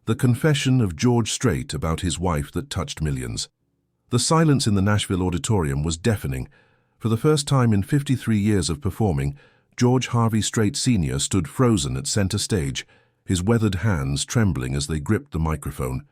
The confession of George Strait about his wife that touched millions. The silence in the Nashville auditorium was deafening. For the first time in 53 years of performing, George Harvey Strait Sr. stood frozen at center stage, his weathered hands trembling as they gripped the microphone.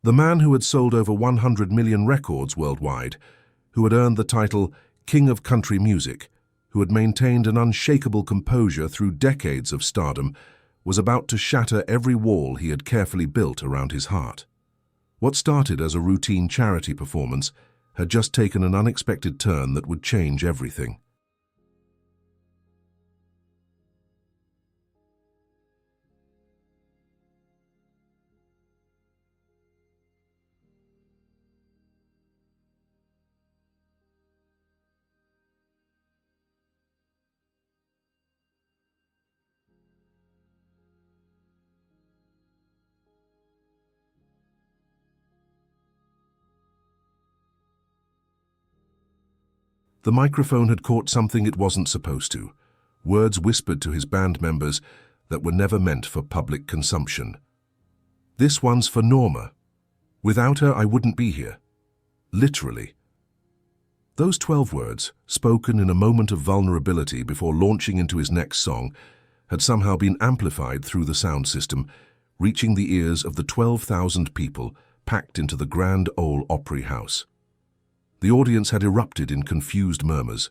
The man who had sold over 100 million records worldwide, who had earned the title King of Country Music, who had maintained an unshakable composure through decades of stardom, was about to shatter every wall he had carefully built around his heart. What started as a routine charity performance had just taken an unexpected turn that would change everything. The microphone had caught something it wasn't supposed to, words whispered to his band members that were never meant for public consumption. "This one's for Norma. Without her, I wouldn't be here." Literally. Those 12 words, spoken in a moment of vulnerability before launching into his next song, had somehow been amplified through the sound system, reaching the ears of the 12,000 people packed into the Grand Ole Opry House. The audience had erupted in confused murmurs.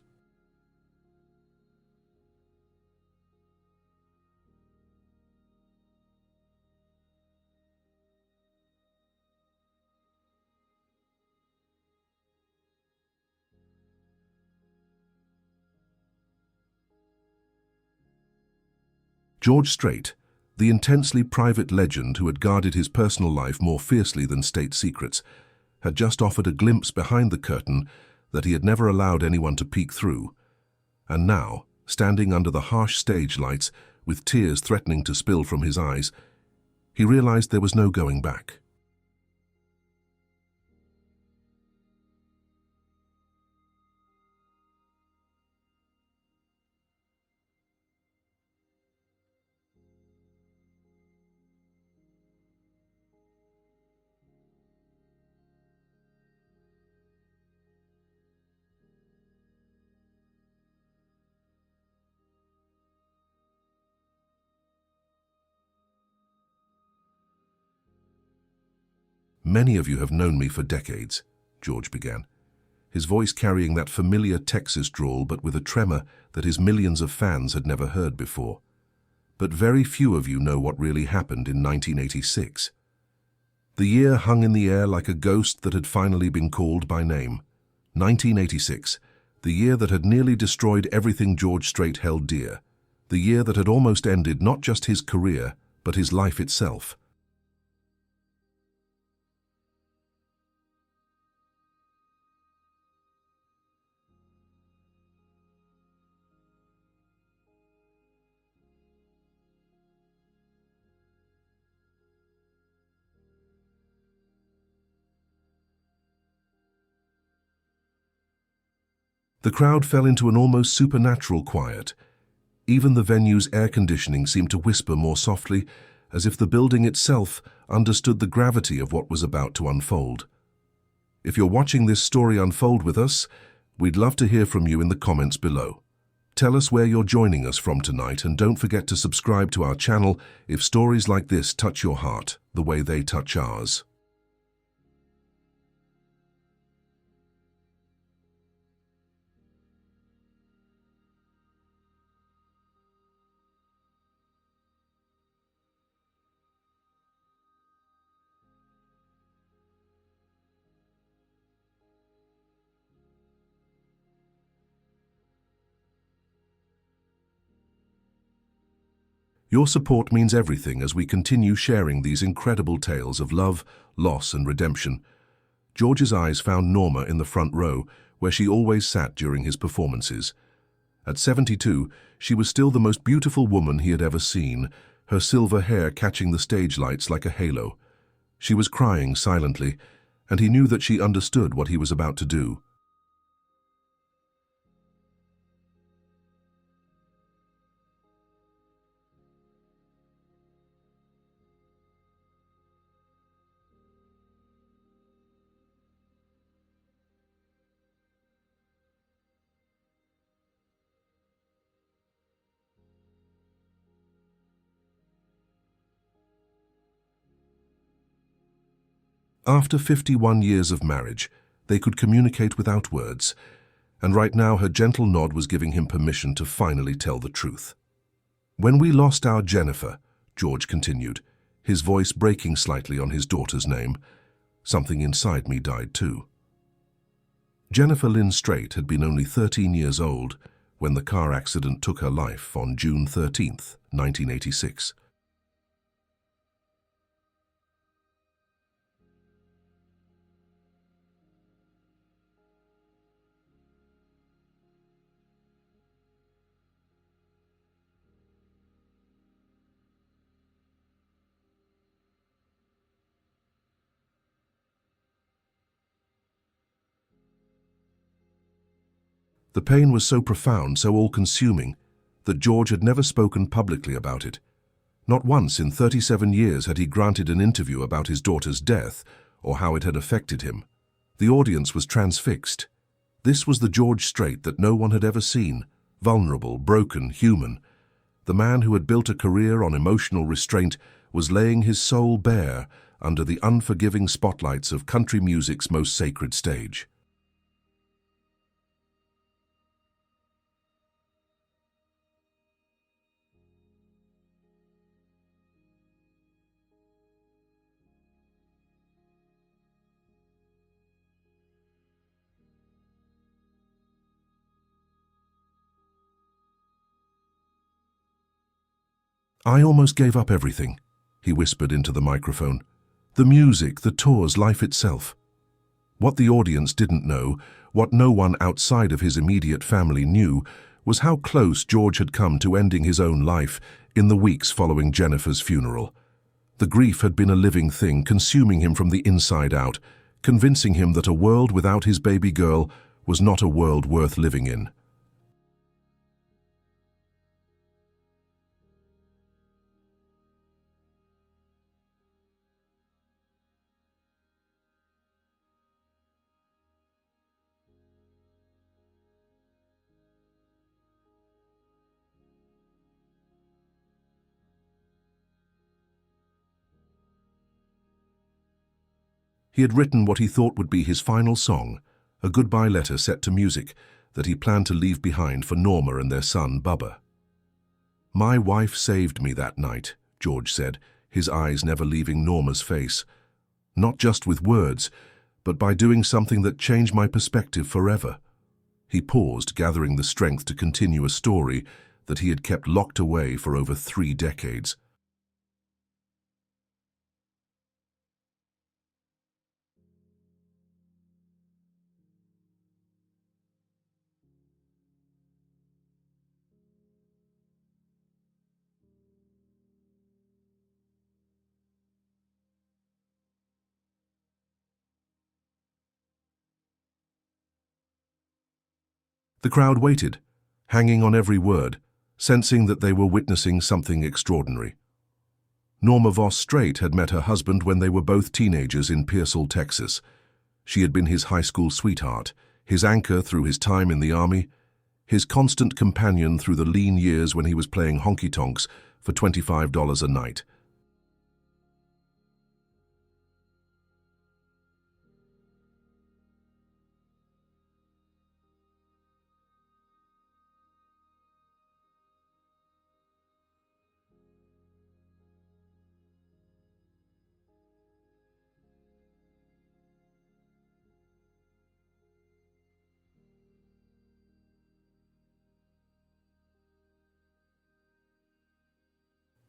George Strait, the intensely private legend who had guarded his personal life more fiercely than state secrets, had just offered a glimpse behind the curtain that he had never allowed anyone to peek through. And now, standing under the harsh stage lights, with tears threatening to spill from his eyes, he realized there was no going back. "Many of you have known me for decades," George began, his voice carrying that familiar Texas drawl but with a tremor that his millions of fans had never heard before. "But very few of you know what really happened in 1986. The year hung in the air like a ghost that had finally been called by name. 1986, the year that had nearly destroyed everything George Strait held dear, the year that had almost ended not just his career, but his life itself. The crowd fell into an almost supernatural quiet. Even the venue's air conditioning seemed to whisper more softly, as if the building itself understood the gravity of what was about to unfold. If you're watching this story unfold with us, we'd love to hear from you in the comments below. Tell us where you're joining us from tonight, and don't forget to subscribe to our channel if stories like this touch your heart the way they touch ours. Your support means everything as we continue sharing these incredible tales of love, loss, and redemption. George's eyes found Norma in the front row, where she always sat during his performances. At 72, she was still the most beautiful woman he had ever seen, her silver hair catching the stage lights like a halo. She was crying silently, and he knew that she understood what he was about to do. After 51 years of marriage, they could communicate without words, and right now her gentle nod was giving him permission to finally tell the truth. When we lost our Jennifer, George continued, his voice breaking slightly on his daughter's name, something inside me died too. Jennifer Lynn Strait had been only 13 years old when the car accident took her life on June 13th, 1986. The pain was so profound, so all-consuming, that George had never spoken publicly about it. Not once in 37 years had he granted an interview about his daughter's death or how it had affected him. The audience was transfixed. This was the George Strait that no one had ever seen, vulnerable, broken, human. The man who had built a career on emotional restraint was laying his soul bare under the unforgiving spotlights of country music's most sacred stage. "I almost gave up everything," he whispered into the microphone. "The music, the tours, life itself." What the audience didn't know, what no one outside of his immediate family knew, was how close George had come to ending his own life in the weeks following Jennifer's funeral. The grief had been a living thing, consuming him from the inside out, convincing him that a world without his baby girl was not a world worth living in. He had written what he thought would be his final song, a goodbye letter set to music that he planned to leave behind for Norma and their son, Bubba. "My wife saved me that night," George said, his eyes never leaving Norma's face. "Not just with words, but by doing something that changed my perspective forever." He paused, gathering the strength to continue a story that he had kept locked away for over 3 decades. The crowd waited, hanging on every word, sensing that they were witnessing something extraordinary. Norma Voss Strait had met her husband when they were both teenagers in Pearsall, Texas. She had been his high school sweetheart, his anchor through his time in the army, his constant companion through the lean years when he was playing honky-tonks for $25 a night.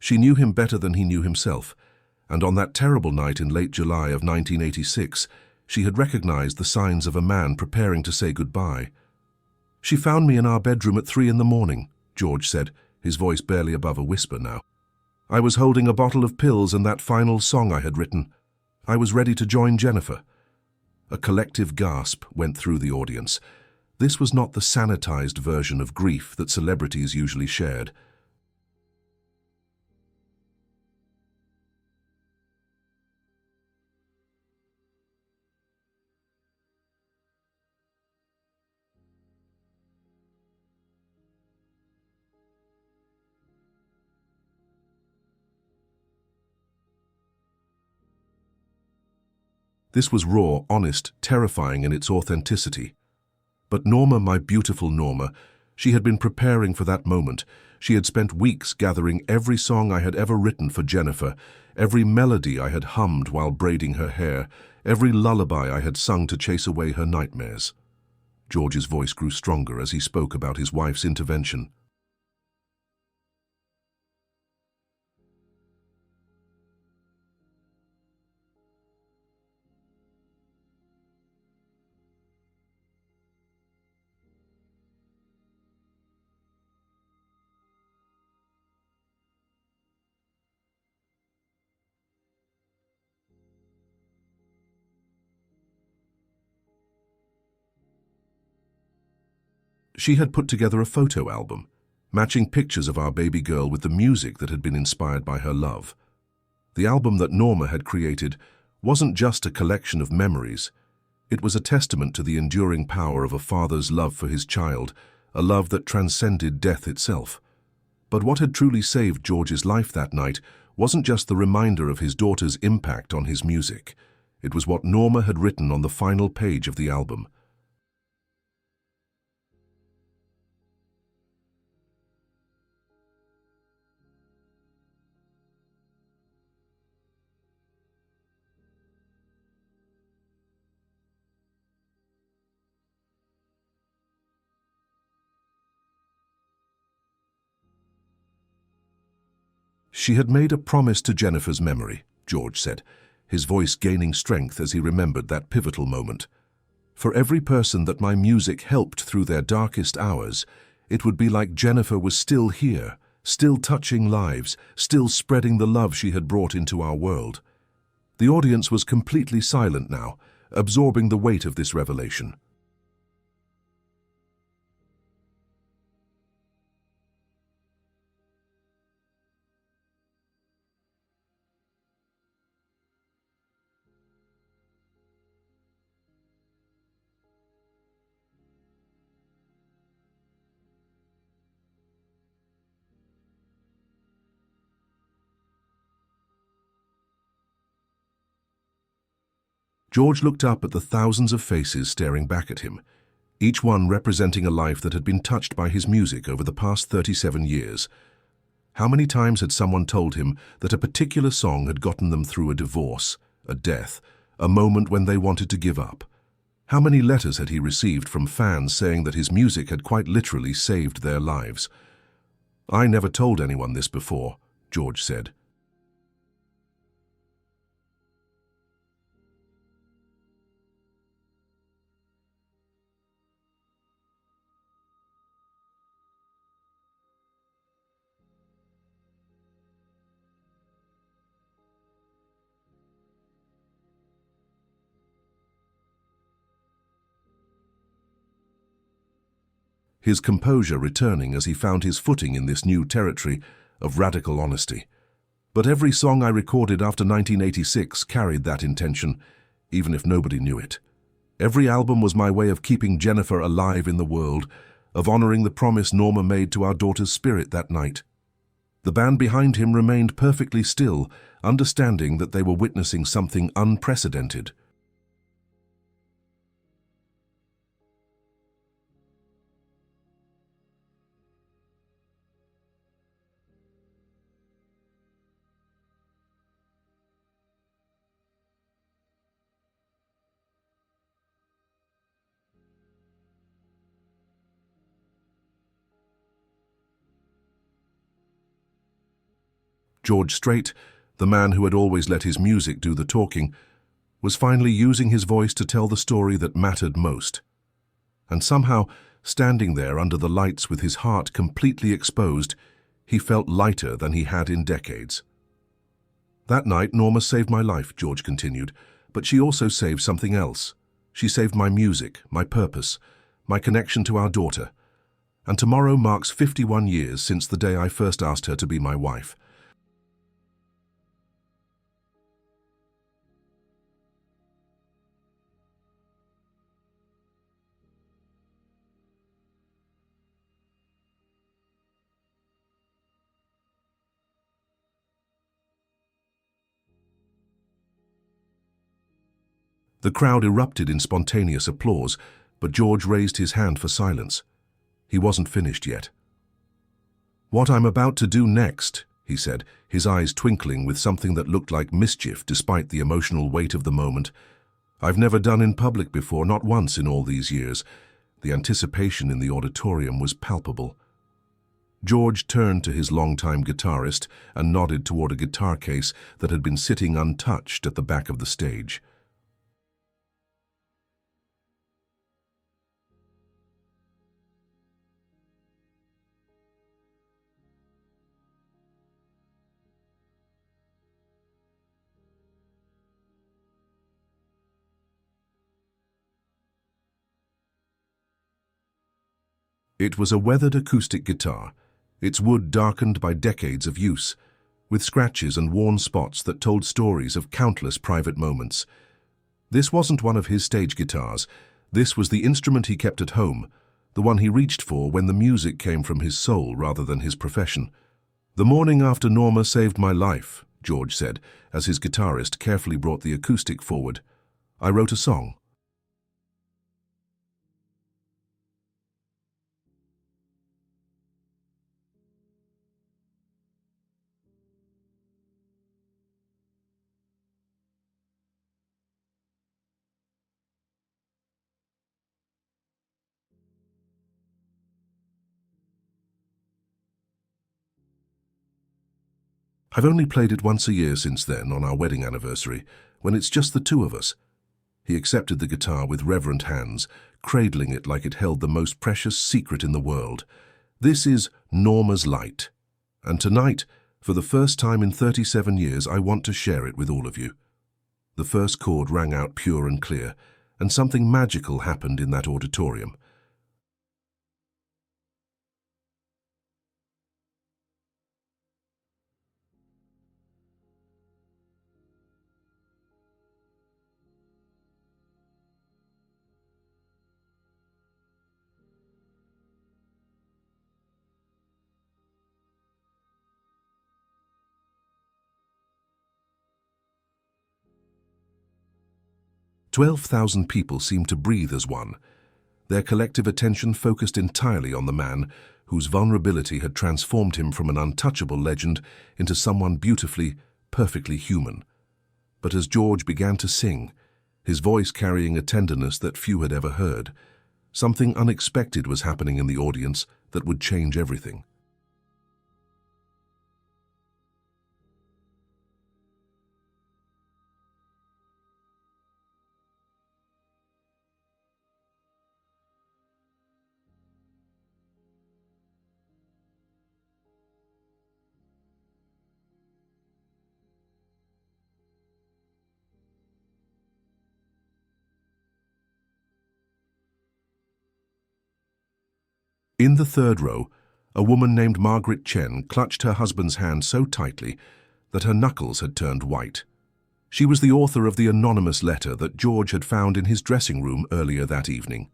She knew him better than he knew himself, and on that terrible night in late July of 1986, she had recognized the signs of a man preparing to say goodbye. "She found me in our bedroom at 3 in the morning," George said, his voice barely above a whisper now. "I was holding a bottle of pills and that final song I had written. I was ready to join Jennifer." A collective gasp went through the audience. This was not the sanitized version of grief that celebrities usually shared. This was raw, honest, terrifying in its authenticity. But Norma, my beautiful Norma, she had been preparing for that moment. She had spent weeks gathering every song I had ever written for Jennifer, every melody I had hummed while braiding her hair, every lullaby I had sung to chase away her nightmares. George's voice grew stronger as he spoke about his wife's intervention. She had put together a photo album, matching pictures of our baby girl with the music that had been inspired by her love. The album that Norma had created wasn't just a collection of memories. It was a testament to the enduring power of a father's love for his child, a love that transcended death itself. But what had truly saved George's life that night wasn't just the reminder of his daughter's impact on his music. It was what Norma had written on the final page of the album. "She had made a promise to Jennifer's memory," George said, his voice gaining strength as he remembered that pivotal moment. "For every person that my music helped through their darkest hours, it would be like Jennifer was still here, still touching lives, still spreading the love she had brought into our world." The audience was completely silent now, absorbing the weight of this revelation. George looked up at the thousands of faces staring back at him, each one representing a life that had been touched by his music over the past 37 years. How many times had someone told him that a particular song had gotten them through a divorce, a death, a moment when they wanted to give up? How many letters had he received from fans saying that his music had quite literally saved their lives? "I never told anyone this before," George said. His composure returning as he found his footing in this new territory of radical honesty. "But every song I recorded after 1986 carried that intention, even if nobody knew it. Every album was my way of keeping Jennifer alive in the world, of honoring the promise Norma made to our daughter's spirit that night." The band behind him remained perfectly still, understanding that they were witnessing something unprecedented. Strait, the man who had always let his music do the talking, was finally using his voice to tell the story that mattered most. And somehow, standing there under the lights with his heart completely exposed, he felt lighter than he had in decades. "That night, Norma saved my life," George continued, "but she also saved something else. She saved my music, my purpose, my connection to our daughter. And tomorrow marks 51 years since the day I first asked her to be my wife." The crowd erupted in spontaneous applause, but George raised his hand for silence. He wasn't finished yet. "What I'm about to do next," he said, his eyes twinkling with something that looked like mischief despite the emotional weight of the moment, "I've never done in public before, not once in all these years." The anticipation in the auditorium was palpable. George turned to his longtime guitarist and nodded toward a guitar case that had been sitting untouched at the back of the stage. It was a weathered acoustic guitar, its wood darkened by decades of use, with scratches and worn spots that told stories of countless private moments. This wasn't one of his stage guitars. This was the instrument he kept at home, the one he reached for when the music came from his soul rather than his profession. "The morning after Norma saved my life," George said, as his guitarist carefully brought the acoustic forward, "I wrote a song." "I've only played it once a year since then, on our wedding anniversary, when it's just the two of us." He accepted the guitar with reverent hands, cradling it like it held the most precious secret in the world. "This is Norma's Light. And tonight, for the first time in 37 years, I want to share it with all of you." The first chord rang out pure and clear, and something magical happened in that auditorium. 12,000 people seemed to breathe as one, their collective attention focused entirely on the man whose vulnerability had transformed him from an untouchable legend into someone beautifully, perfectly human. But as George began to sing, his voice carrying a tenderness that few had ever heard, something unexpected was happening in the audience that would change everything. In the third row, a woman named Margaret Chen clutched her husband's hand so tightly that her knuckles had turned white. She was the author of the anonymous letter that George had found in his dressing room earlier that evening.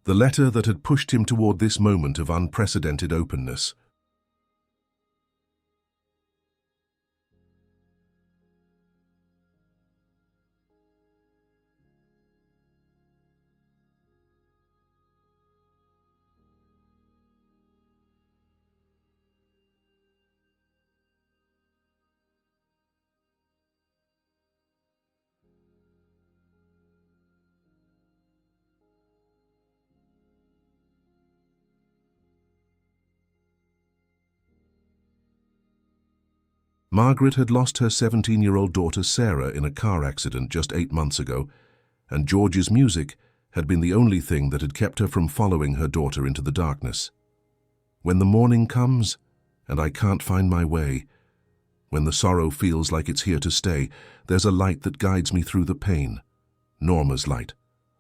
The letter that had pushed him toward this moment of unprecedented openness. Margaret had lost her 17-year-old daughter Sarah in a car accident just 8 months ago, and George's music had been the only thing that had kept her from following her daughter into the darkness. When the morning comes, and I can't find my way, when the sorrow feels like it's here to stay, there's a light that guides me through the pain. Norma's light,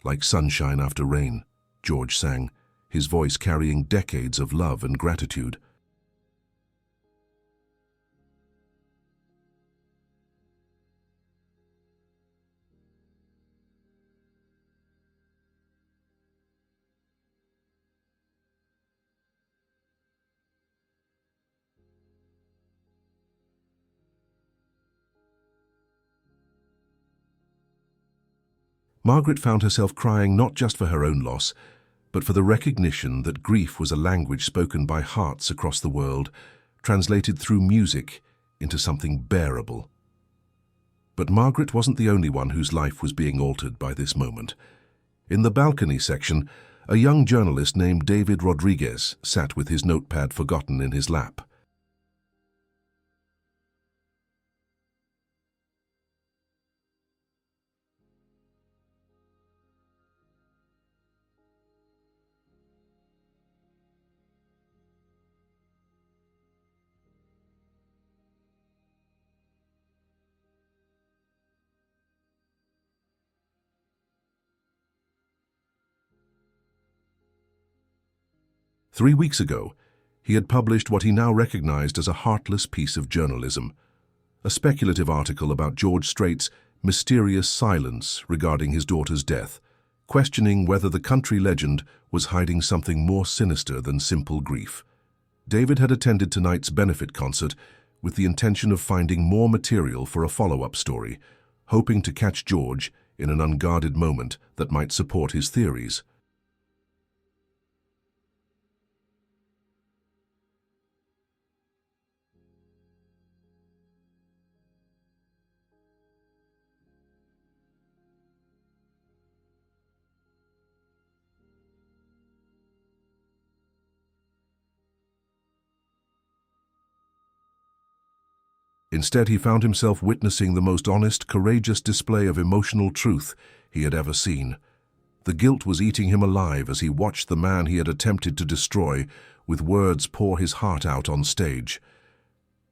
like sunshine after rain, George sang, his voice carrying decades of love and gratitude. Margaret found herself crying not just for her own loss, but for the recognition that grief was a language spoken by hearts across the world, translated through music into something bearable. But Margaret wasn't the only one whose life was being altered by this moment. In the balcony section, a young journalist named David Rodriguez sat with his notepad forgotten in his lap. Three weeks ago, he had published what he now recognized as a heartless piece of journalism, a speculative article about George Strait's mysterious silence regarding his daughter's death, questioning whether the country legend was hiding something more sinister than simple grief. David had attended tonight's benefit concert with the intention of finding more material for a follow-up story, hoping to catch George in an unguarded moment that might support his theories. Instead, he found himself witnessing the most honest, courageous display of emotional truth he had ever seen. The guilt was eating him alive as he watched the man he had attempted to destroy with words pour his heart out on stage.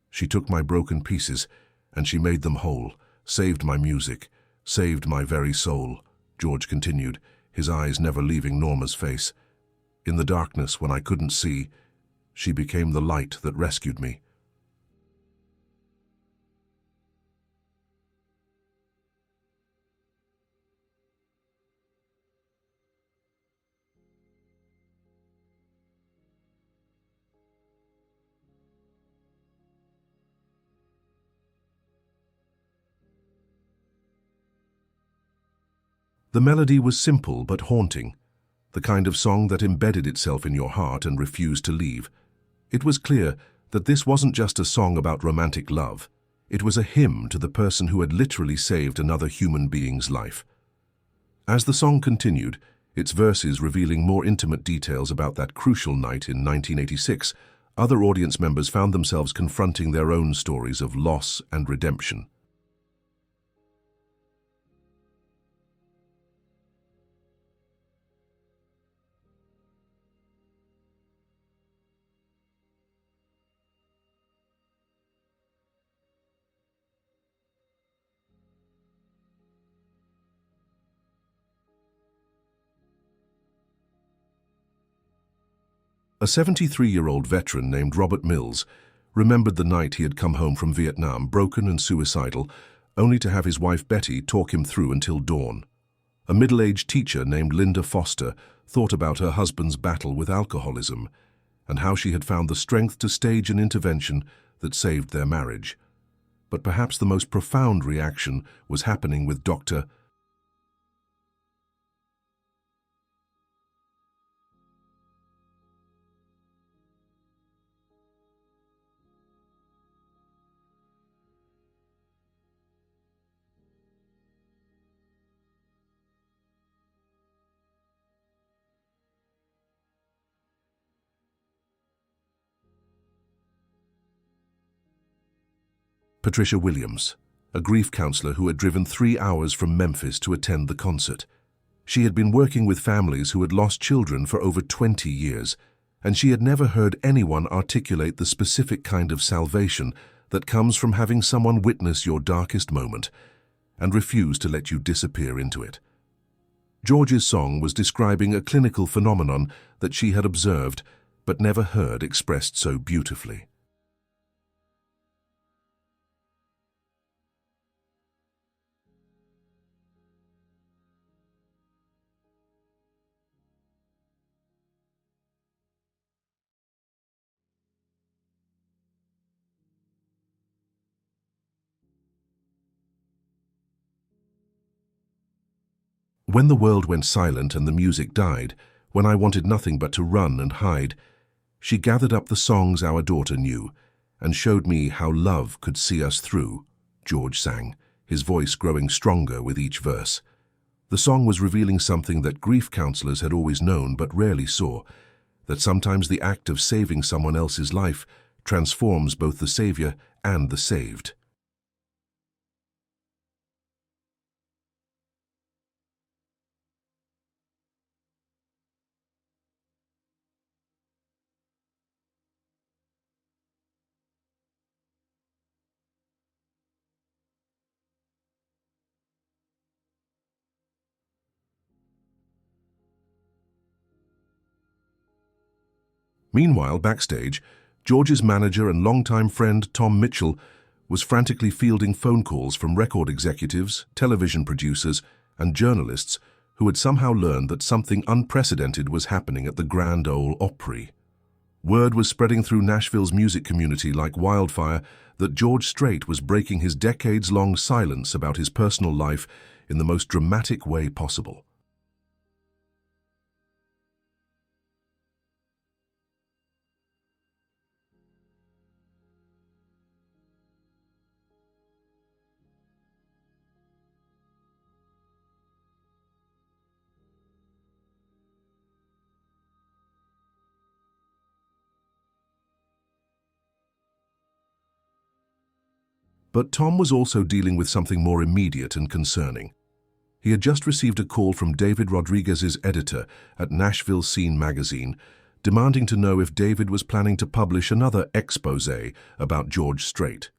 "She took my broken pieces, and she made them whole, saved my music, saved my very soul," George continued, his eyes never leaving Norma's face. "In the darkness, when I couldn't see, she became the light that rescued me." The melody was simple but haunting, the kind of song that embedded itself in your heart and refused to leave. It was clear that this wasn't just a song about romantic love. It was a hymn to the person who had literally saved another human being's life. As the song continued, its verses revealing more intimate details about that crucial night in 1986, other audience members found themselves confronting their own stories of loss and redemption. A 73-year-old veteran named Robert Mills remembered the night he had come home from Vietnam, broken and suicidal, only to have his wife Betty talk him through until dawn. A middle-aged teacher named Linda Foster thought about her husband's battle with alcoholism and how she had found the strength to stage an intervention that saved their marriage. But perhaps the most profound reaction was happening with Dr. Patricia Williams, a grief counselor who had driven 3 hours from Memphis to attend the concert. She had been working with families who had lost children for over 20 years, and she had never heard anyone articulate the specific kind of salvation that comes from having someone witness your darkest moment and refuse to let you disappear into it. George's song was describing a clinical phenomenon that she had observed but never heard expressed so beautifully. When the world went silent and the music died, when I wanted nothing but to run and hide, she gathered up the songs our daughter knew and showed me how love could see us through, George sang, his voice growing stronger with each verse. The song was revealing something that grief counselors had always known but rarely saw, that sometimes the act of saving someone else's life transforms both the savior and the saved. Meanwhile, backstage, George's manager and longtime friend Tom Mitchell was frantically fielding phone calls from record executives, television producers, and journalists who had somehow learned that something unprecedented was happening at the Grand Ole Opry. Word was spreading through Nashville's music community like wildfire that George Strait was breaking his decades-long silence about his personal life in the most dramatic way possible. But Tom was also dealing with something more immediate and concerning. He had just received a call from David Rodriguez's editor at Nashville Scene magazine, demanding to know if David was planning to publish another exposé about George Strait.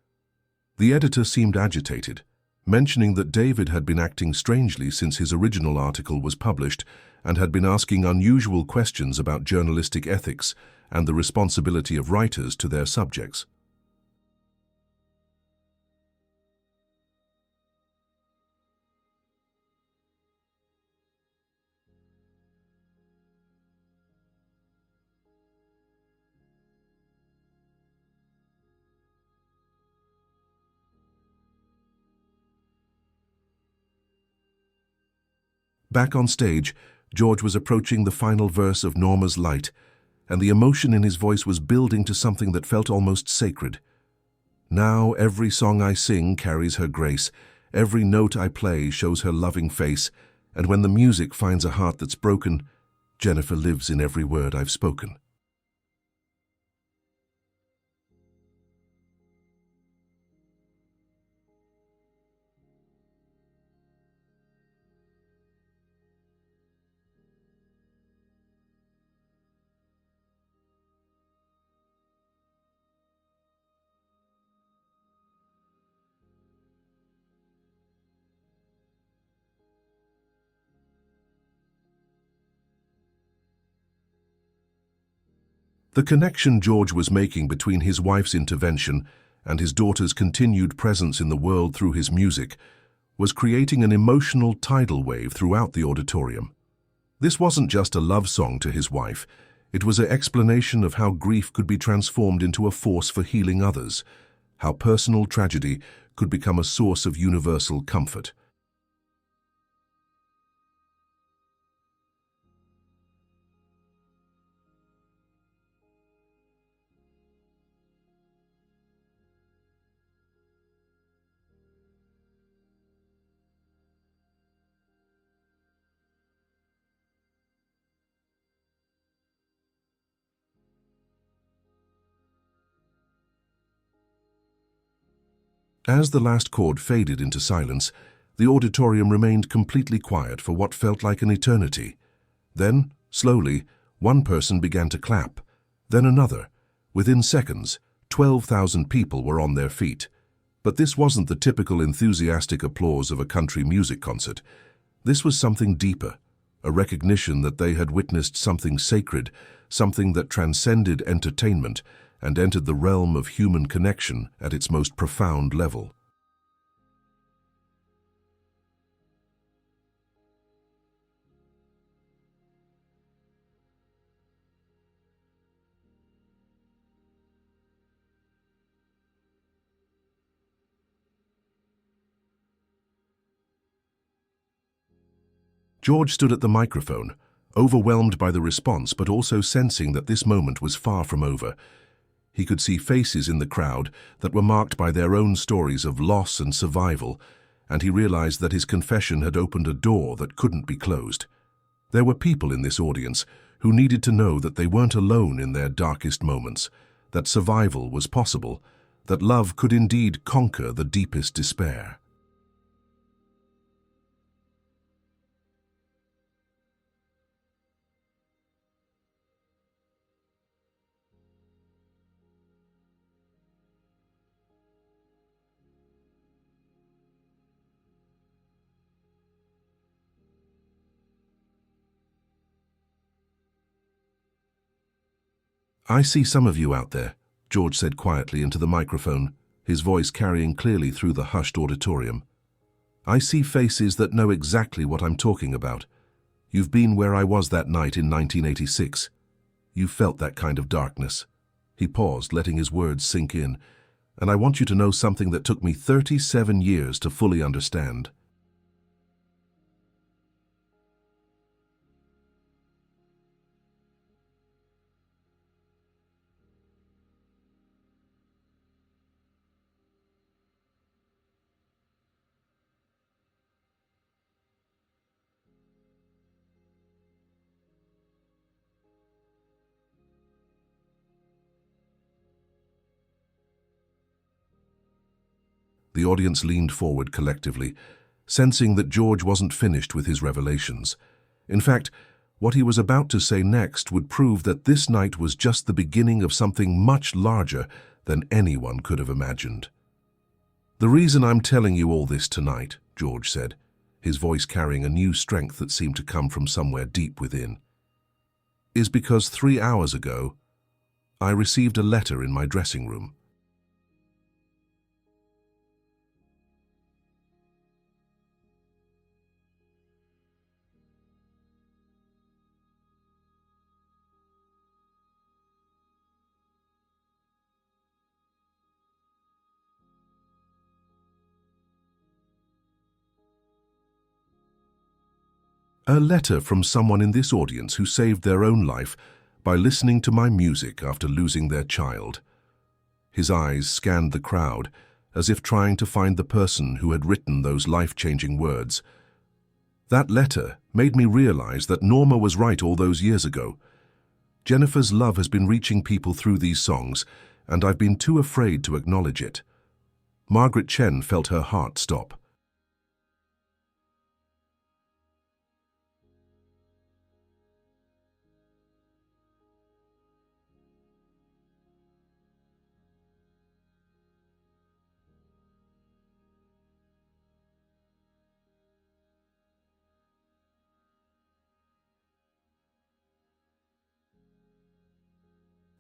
The editor seemed agitated, mentioning that David had been acting strangely since his original article was published and had been asking unusual questions about journalistic ethics and the responsibility of writers to their subjects. Back on stage, George was approaching the final verse of Norma's Light, and the emotion in his voice was building to something that felt almost sacred. Now every song I sing carries her grace, every note I play shows her loving face, and when the music finds a heart that's broken, Jennifer lives in every word I've spoken. The connection George was making between his wife's intervention and his daughter's continued presence in the world through his music was creating an emotional tidal wave throughout the auditorium. This wasn't just a love song to his wife, it was an explanation of how grief could be transformed into a force for healing others, how personal tragedy could become a source of universal comfort. As the last chord faded into silence, the auditorium remained completely quiet for what felt like an eternity. Then, slowly, one person began to clap, then another. Within seconds, 12,000 people were on their feet. But this wasn't the typical enthusiastic applause of a country music concert. This was something deeper, a recognition that they had witnessed something sacred, something that transcended entertainment and entered the realm of human connection at its most profound level. George stood at the microphone, overwhelmed by the response but also sensing that this moment was far from over. He could see faces in the crowd that were marked by their own stories of loss and survival, and he realized that his confession had opened a door that couldn't be closed. There were people in this audience who needed to know that they weren't alone in their darkest moments, that survival was possible, that love could indeed conquer the deepest despair. "I see some of you out there," George said quietly into the microphone, his voice carrying clearly through the hushed auditorium. "I see faces that know exactly what I'm talking about. You've been where I was that night in 1986. You felt that kind of darkness." He paused, letting his words sink in. "And I want you to know something that took me 37 years to fully understand." The audience leaned forward collectively, sensing that George wasn't finished with his revelations. In fact, what he was about to say next would prove that this night was just the beginning of something much larger than anyone could have imagined. "The reason I'm telling you all this tonight," George said, his voice carrying a new strength that seemed to come from somewhere deep within, "is because 3 hours ago, I received a letter in my dressing room." A letter from someone in this audience who saved their own life by listening to my music after losing their child. His eyes scanned the crowd, as if trying to find the person who had written those life-changing words. That letter made me realize that Norma was right all those years ago. Jennifer's love has been reaching people through these songs, and I've been too afraid to acknowledge it. Margaret Chen felt her heart stop.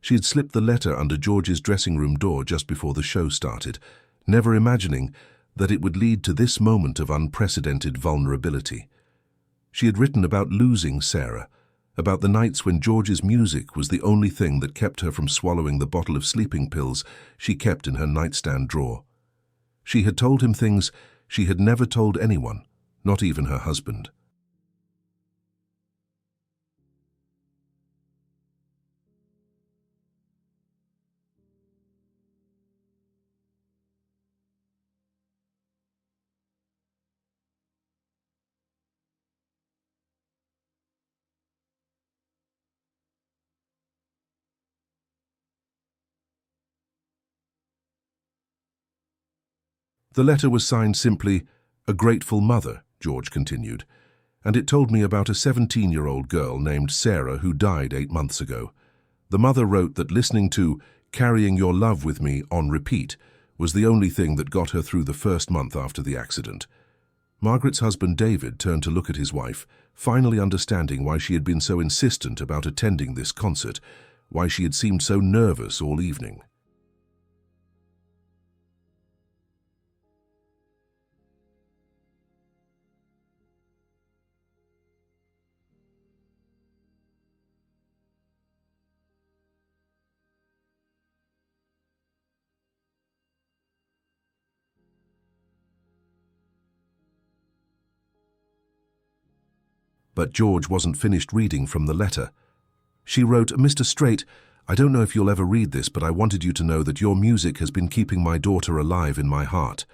She had slipped the letter under George's dressing room door just before the show started, never imagining that it would lead to this moment of unprecedented vulnerability. She had written about losing Sarah, about the nights when George's music was the only thing that kept her from swallowing the bottle of sleeping pills she kept in her nightstand drawer. She had told him things she had never told anyone, not even her husband. The letter was signed simply, "A Grateful Mother," George continued, and it told me about a 17-year-old girl named Sarah who died 8 months ago. The mother wrote that listening to "Carrying Your Love With Me" on repeat was the only thing that got her through the first month after the accident. Margaret's husband David turned to look at his wife, finally understanding why she had been so insistent about attending this concert, why she had seemed so nervous all evening. But George wasn't finished reading from the letter. She wrote, "Mr. Strait, I don't know if you'll ever read this, but I wanted you to know that your music has been keeping my daughter alive in my heart.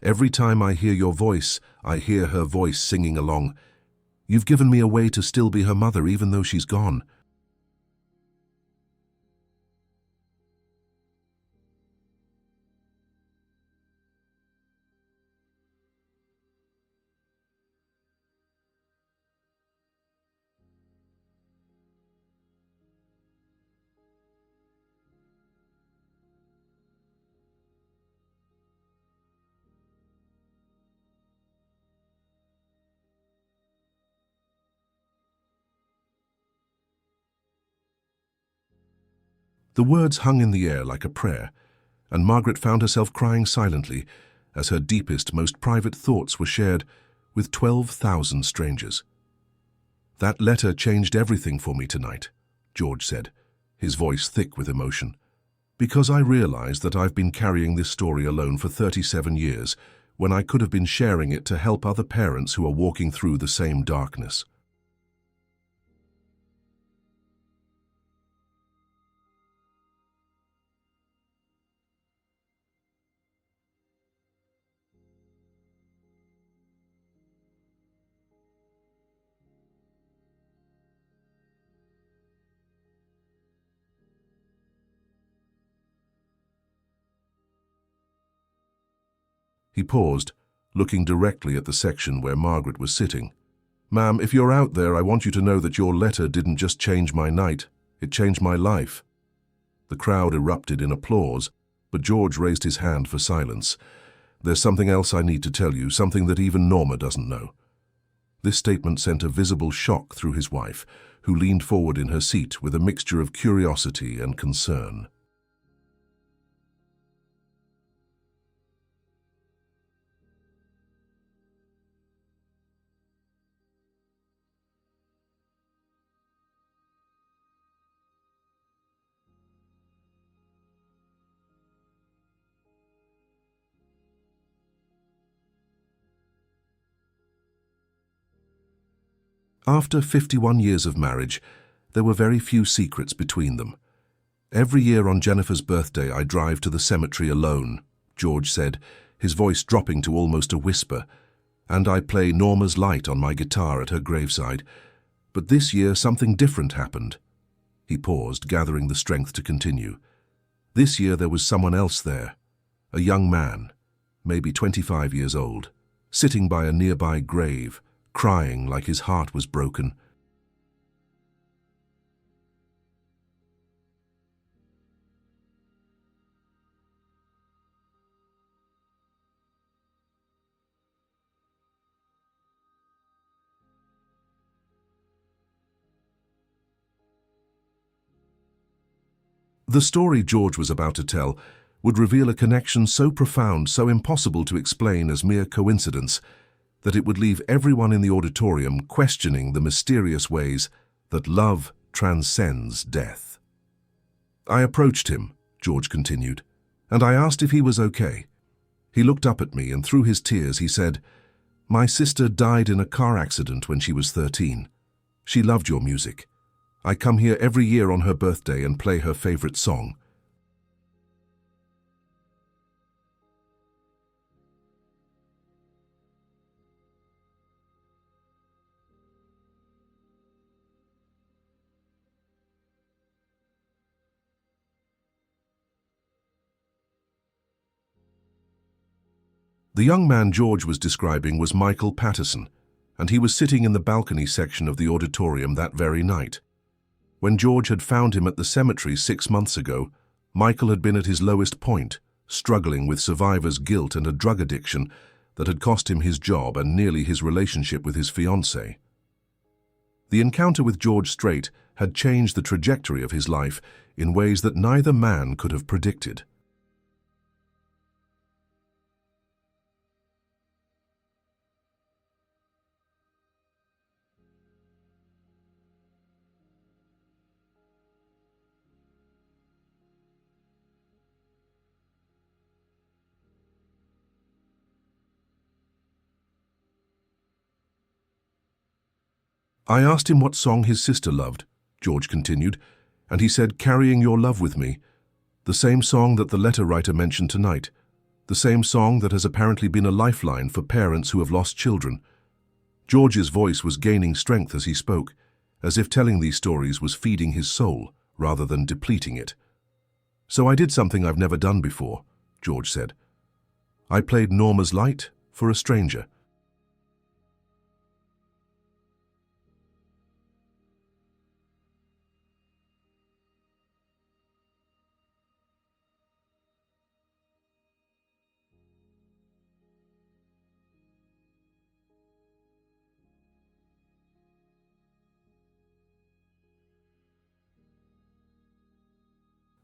Every time I hear your voice, I hear her voice singing along. You've given me a way to still be her mother even though she's gone." The words hung in the air like a prayer, and Margaret found herself crying silently as her deepest, most private thoughts were shared with 12,000 strangers. "That letter changed everything for me tonight," George said, his voice thick with emotion, "because I realized that I've been carrying this story alone for 37 years, when I could have been sharing it to help other parents who are walking through the same darkness." He paused, looking directly at the section where Margaret was sitting. "Ma'am, if you're out there, I want you to know that your letter didn't just change my night, it changed my life." The crowd erupted in applause, but George raised his hand for silence. "There's something else I need to tell you, something that even Norma doesn't know." This statement sent a visible shock through his wife, who leaned forward in her seat with a mixture of curiosity and concern. After 51 years of marriage, there were very few secrets between them. "Every year on Jennifer's birthday, I drive to the cemetery alone," George said, his voice dropping to almost a whisper, "and I play Norma's Light on my guitar at her graveside. But this year something different happened." He paused, gathering the strength to continue. "This year there was someone else there, a young man, maybe 25 years old, sitting by a nearby grave, crying like his heart was broken. The story George was about to tell would reveal a connection so profound, so impossible to explain as mere coincidence, that it would leave everyone in the auditorium questioning the mysterious ways that love transcends death. "I approached him," George continued, "and I asked if he was okay. He looked up at me, and through his tears he said, 'My sister died in a car accident when she was 13. She loved your music. I come here every year on her birthday and play her favorite song.'" The young man George was describing was Michael Patterson, and he was sitting in the balcony section of the auditorium that very night. When George had found him at the cemetery 6 months ago, Michael had been at his lowest point, struggling with survivor's guilt and a drug addiction that had cost him his job and nearly his relationship with his fiancée. The encounter with George Strait had changed the trajectory of his life in ways that neither man could have predicted. I asked him what song his sister loved, George continued, and he said, "Carrying Your Love With Me," the same song that the letter writer mentioned tonight, the same song that has apparently been a lifeline for parents who have lost children. George's voice was gaining strength as he spoke, as if telling these stories was feeding his soul rather than depleting it. "So I did something I've never done before," George said. "I played Norma's Light for a stranger."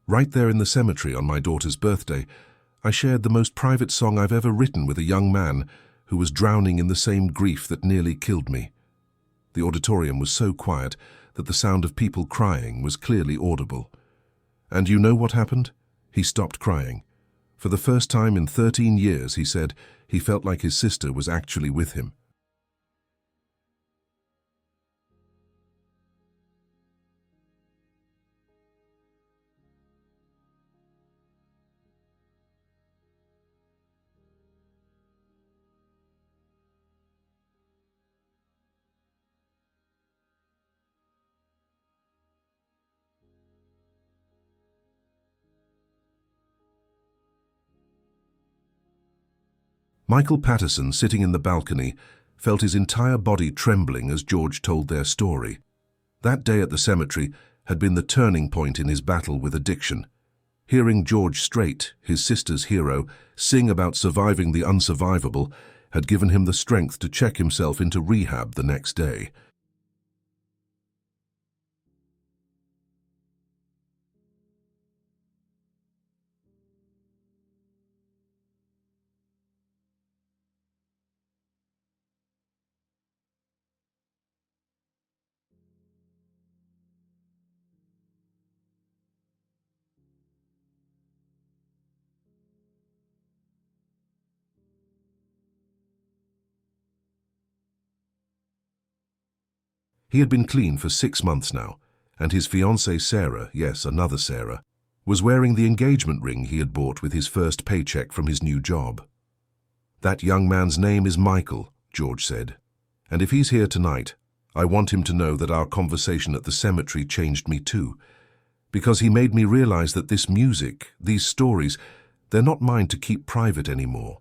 Right there in the cemetery on my daughter's birthday, I shared the most private song I've ever written with a young man who was drowning in the same grief that nearly killed me. The auditorium was so quiet that the sound of people crying was clearly audible. And you know what happened? He stopped crying. For the first time in 13 years, he said, he felt like his sister was actually with him. Michael Patterson, sitting in the balcony, felt his entire body trembling as George told their story. That day at the cemetery had been the turning point in his battle with addiction. Hearing George Strait, his sister's hero, sing about surviving the unsurvivable had given him the strength to check himself into rehab the next day. He had been clean for 6 months now, and his fiancée Sarah, yes, another Sarah, was wearing the engagement ring he had bought with his first paycheck from his new job. "That young man's name is Michael," George said, "and if he's here tonight, I want him to know that our conversation at the cemetery changed me too, because he made me realize that this music, these stories, they're not mine to keep private anymore."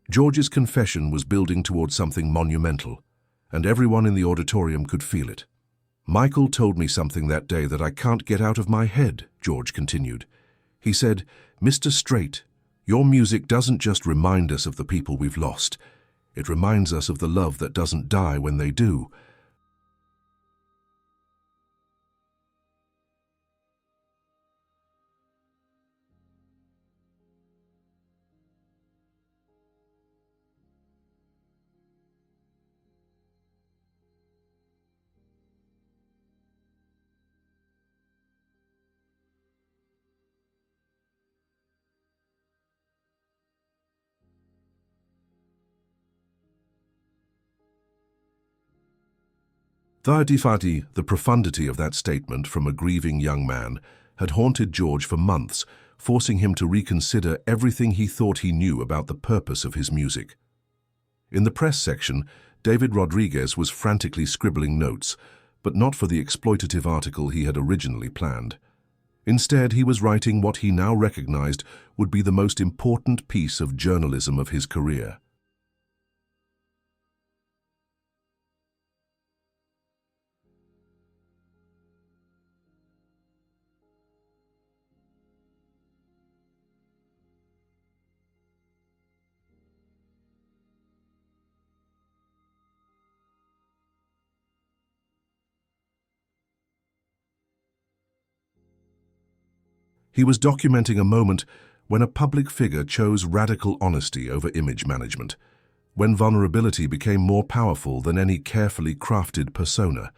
George's confession was building towards something monumental, and everyone in the auditorium could feel it. "Michael told me something that day that I can't get out of my head," George continued. He said, "Mr. Strait, your music doesn't just remind us of the people we've lost. It reminds us of the love that doesn't die when they do." The profundity of that statement from a grieving young man had haunted George for months, forcing him to reconsider everything he thought he knew about the purpose of his music. In the press section, David Rodriguez was frantically scribbling notes, but not for the exploitative article he had originally planned. Instead, he was writing what he now recognized would be the most important piece of journalism of his career. He was documenting a moment when a public figure chose radical honesty over image management, when vulnerability became more powerful than any carefully crafted persona.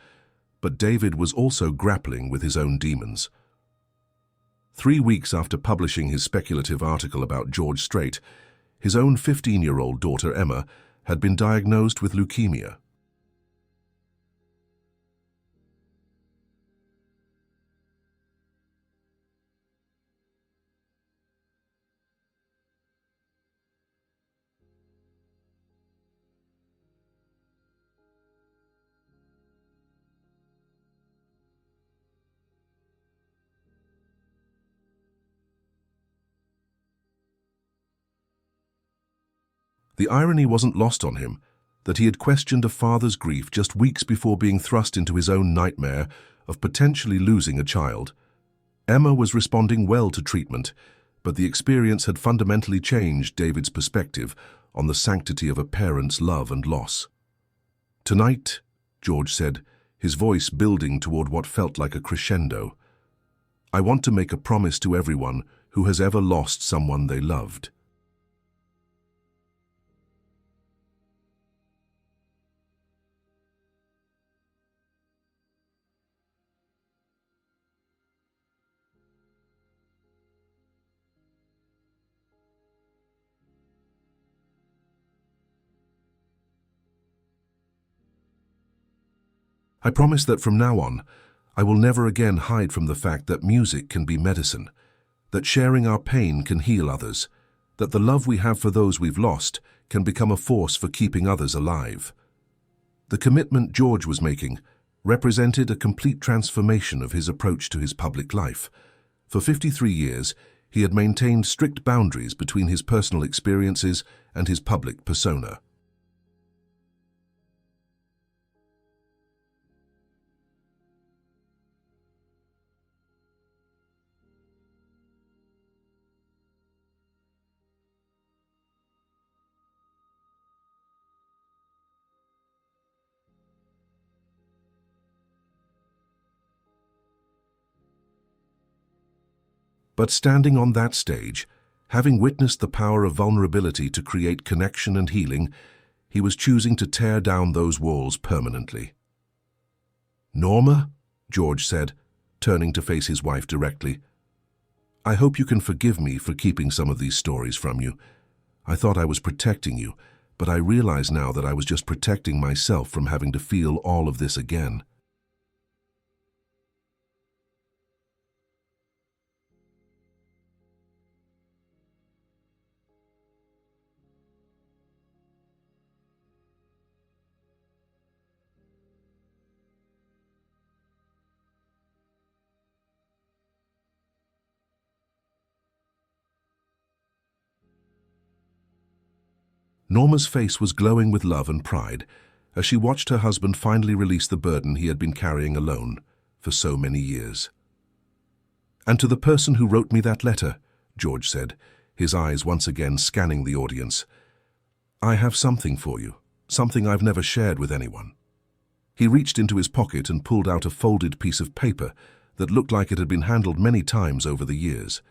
But David was also grappling with his own demons. 3 weeks after publishing his speculative article about George Strait, his own 15-year-old daughter Emma had been diagnosed with leukemia. The irony wasn't lost on him that he had questioned a father's grief just weeks before being thrust into his own nightmare of potentially losing a child. Emma was responding well to treatment, but the experience had fundamentally changed David's perspective on the sanctity of a parent's love and loss. "Tonight," George said, his voice building toward what felt like a crescendo, "I want to make a promise to everyone who has ever lost someone they loved." "I promise that from now on, I will never again hide from the fact that music can be medicine, that sharing our pain can heal others, that the love we have for those we've lost can become a force for keeping others alive." The commitment George was making represented a complete transformation of his approach to his public life. For 53 years, he had maintained strict boundaries between his personal experiences and his public persona. But standing on that stage, having witnessed the power of vulnerability to create connection and healing, he was choosing to tear down those walls permanently. "Norma," George said, turning to face his wife directly, "I hope you can forgive me for keeping some of these stories from you. I thought I was protecting you, but I realize now that I was just protecting myself from having to feel all of this again." Norma's face was glowing with love and pride as she watched her husband finally release the burden he had been carrying alone for so many years. "And to the person who wrote me that letter," George said, his eyes once again scanning the audience, "I have something for you, something I've never shared with anyone." He reached into his pocket and pulled out a folded piece of paper that looked like it had been handled many times over the years.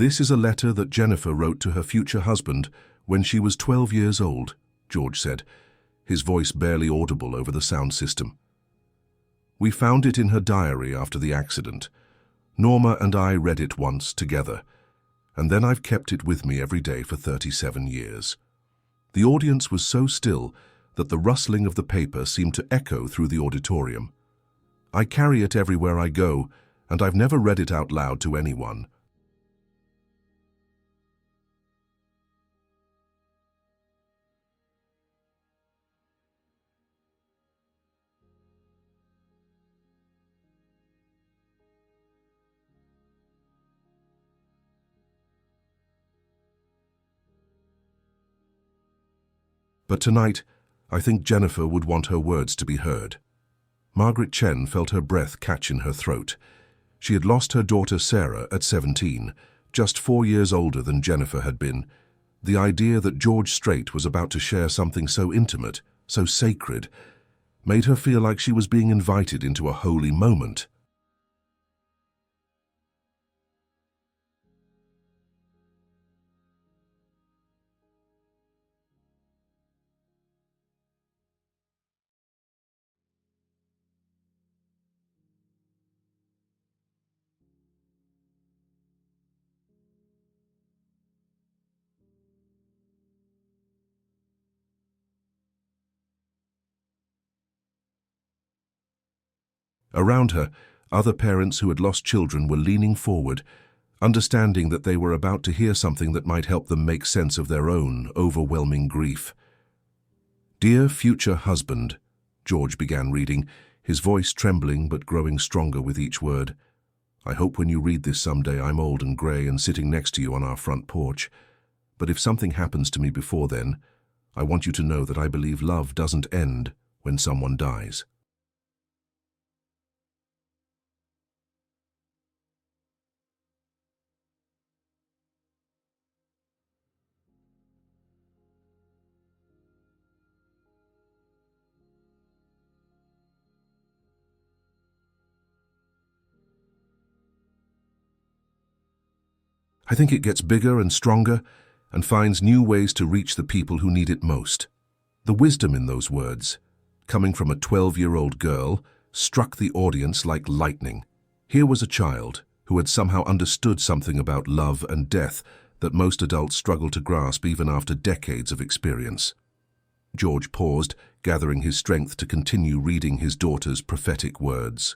This is a letter that Jennifer wrote to her future husband when she was 12 years old, George said, his voice barely audible over the sound system. We found it in her diary after the accident. Norma and I read it once together, and then I've kept it with me every day for 37 years. The audience was so still that the rustling of the paper seemed to echo through the auditorium. I carry it everywhere I go, and I've never read it out loud to anyone. But tonight, I think Jennifer would want her words to be heard. Margaret Chen felt her breath catch in her throat. She had lost her daughter Sarah at 17, just 4 years older than Jennifer had been. The idea that George Strait was about to share something so intimate, so sacred, made her feel like she was being invited into a holy moment. Around her, other parents who had lost children were leaning forward, understanding that they were about to hear something that might help them make sense of their own overwhelming grief. "Dear future husband," George began reading, his voice trembling but growing stronger with each word. "I hope when you read this someday I'm old and grey and sitting next to you on our front porch. But if something happens to me before then, I want you to know that I believe love doesn't end when someone dies." I think it gets bigger and stronger and finds new ways to reach the people who need it most. The wisdom in those words, coming from a 12-year-old girl, struck the audience like lightning. Here was a child who had somehow understood something about love and death that most adults struggle to grasp even after decades of experience. George paused, gathering his strength to continue reading his daughter's prophetic words.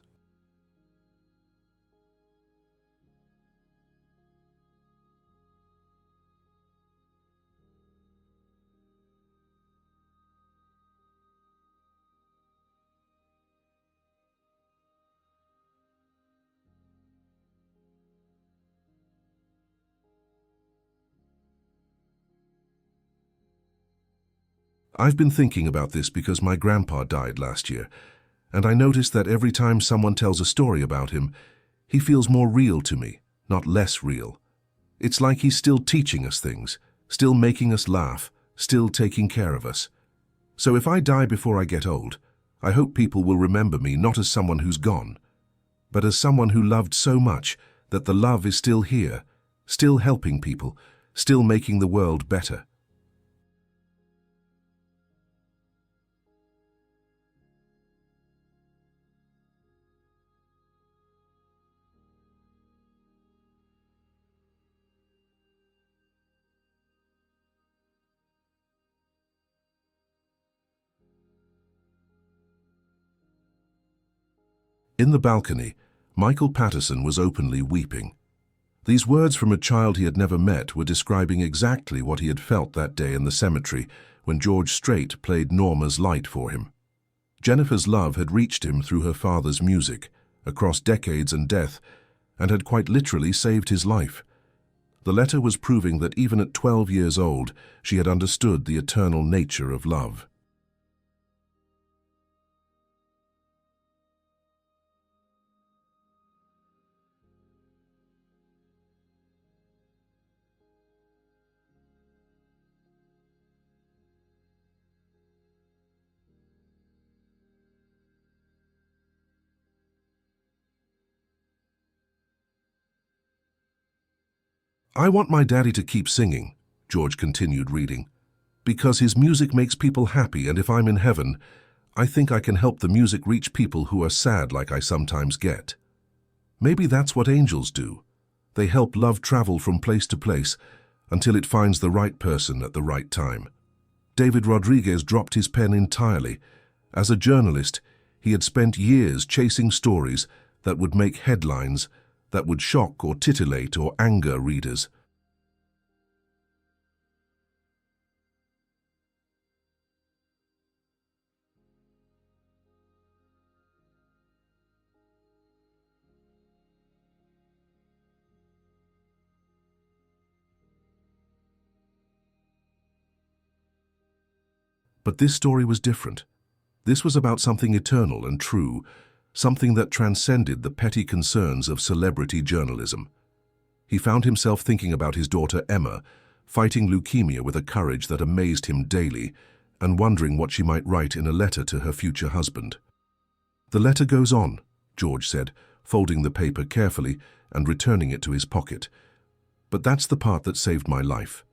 I've been thinking about this because my grandpa died last year, and I noticed that every time someone tells a story about him, he feels more real to me, not less real. It's like he's still teaching us things, still making us laugh, still taking care of us. So if I die before I get old, I hope people will remember me not as someone who's gone, but as someone who loved so much that the love is still here, still helping people, still making the world better. In the balcony, Michael Patterson was openly weeping. These words from a child he had never met were describing exactly what he had felt that day in the cemetery when George Strait played Norma's Light for him. Jennifer's love had reached him through her father's music, across decades and death, and had quite literally saved his life. The letter was proving that even at 12 years old, she had understood the eternal nature of love. I want my daddy to keep singing, George continued reading, because his music makes people happy, and if I'm in heaven, I think I can help the music reach people who are sad like I sometimes get. Maybe that's what angels do. They help love travel from place to place until it finds the right person at the right time. David Rodriguez dropped his pen entirely. As a journalist, he had spent years chasing stories that would make headlines, that would shock or titillate or anger readers. But this story was different. This was about something eternal and true, something that transcended the petty concerns of celebrity journalism. He found himself thinking about his daughter Emma, fighting leukemia with a courage that amazed him daily, and wondering what she might write in a letter to her future husband. "The letter goes on," George said, folding the paper carefully and returning it to his pocket. "But that's the part that saved my life."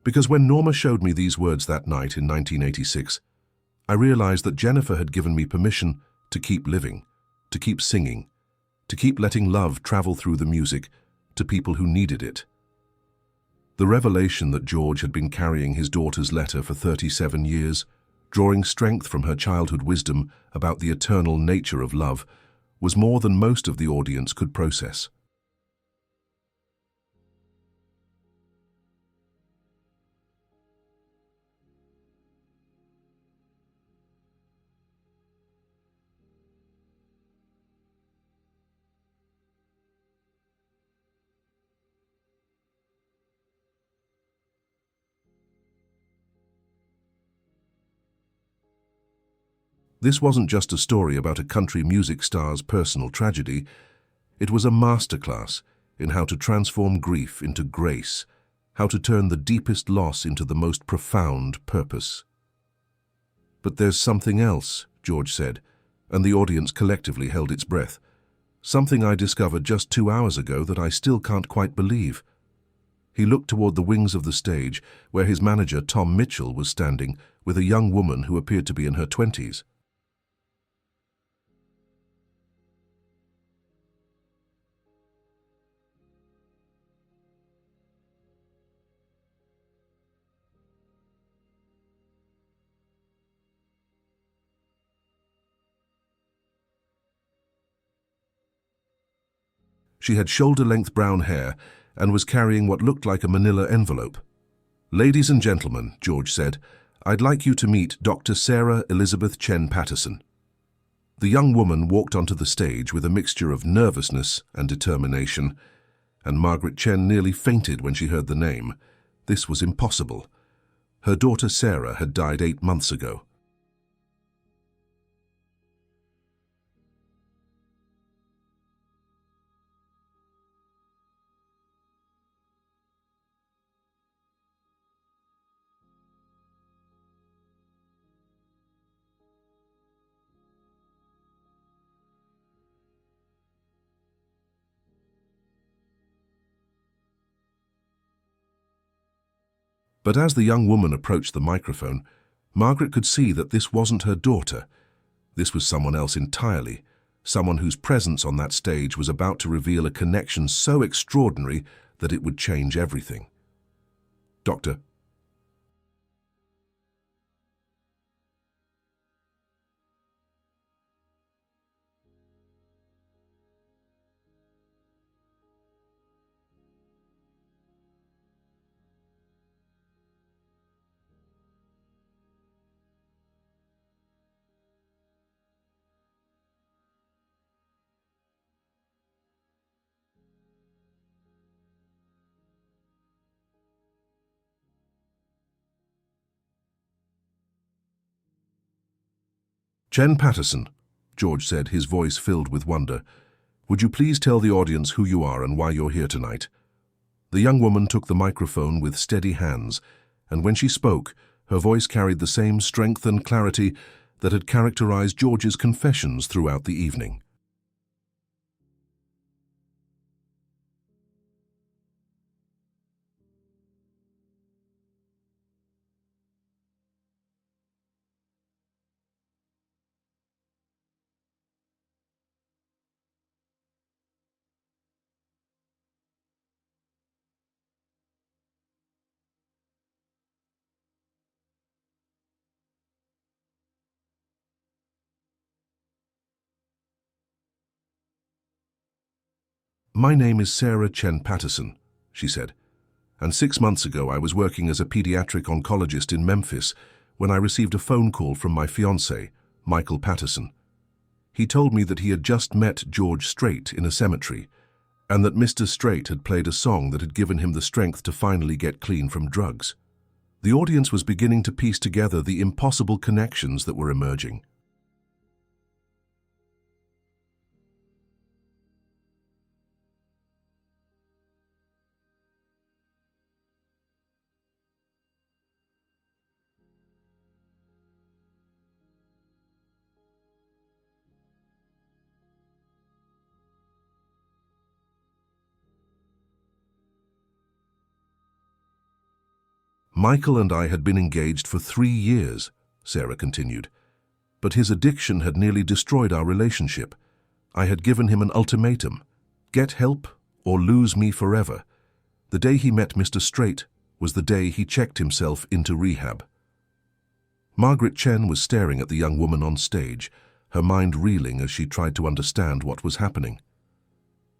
Because when Norma showed me these words that night in 1986, I realized that Jennifer had given me permission to keep living, to keep singing, to keep letting love travel through the music to people who needed it. The revelation that George had been carrying his daughter's letter for 37 years, drawing strength from her childhood wisdom about the eternal nature of love, was more than most of the audience could process. This wasn't just a story about a country music star's personal tragedy. It was a masterclass in how to transform grief into grace, how to turn the deepest loss into the most profound purpose. "But there's something else," George said, and the audience collectively held its breath. "Something I discovered just 2 hours ago that I still can't quite believe." He looked toward the wings of the stage, where his manager, Tom Mitchell, was standing with a young woman who appeared to be in her 20s. She had shoulder-length brown hair and was carrying what looked like a manila envelope. "Ladies and gentlemen," George said, "I'd like you to meet Dr. Sarah Elizabeth Chen Patterson." The young woman walked onto the stage with a mixture of nervousness and determination, and Margaret Chen nearly fainted when she heard the name. This was impossible. Her daughter Sarah had died 8 months ago. But as the young woman approached the microphone, Margaret could see that this wasn't her daughter. This was someone else entirely, someone whose presence on that stage was about to reveal a connection so extraordinary that it would change everything. "Doctor." Chen Patterson, George said, his voice filled with wonder. Would you please tell the audience who you are and why you're here tonight? The young woman took the microphone with steady hands, and when she spoke, her voice carried the same strength and clarity that had characterized George's confessions throughout the evening. My name is Sarah Chen Patterson, she said, and 6 months ago I was working as a pediatric oncologist in Memphis when I received a phone call from my fiancé, Michael Patterson. He told me that he had just met George Strait in a cemetery, and that Mr. Strait had played a song that had given him the strength to finally get clean from drugs. The audience was beginning to piece together the impossible connections that were emerging. Michael and I had been engaged for 3 years, Sarah continued, but his addiction had nearly destroyed our relationship. I had given him an ultimatum: get help or lose me forever. The day he met Mr. Strait was the day he checked himself into rehab. Margaret Chen was staring at the young woman on stage, her mind reeling as she tried to understand what was happening.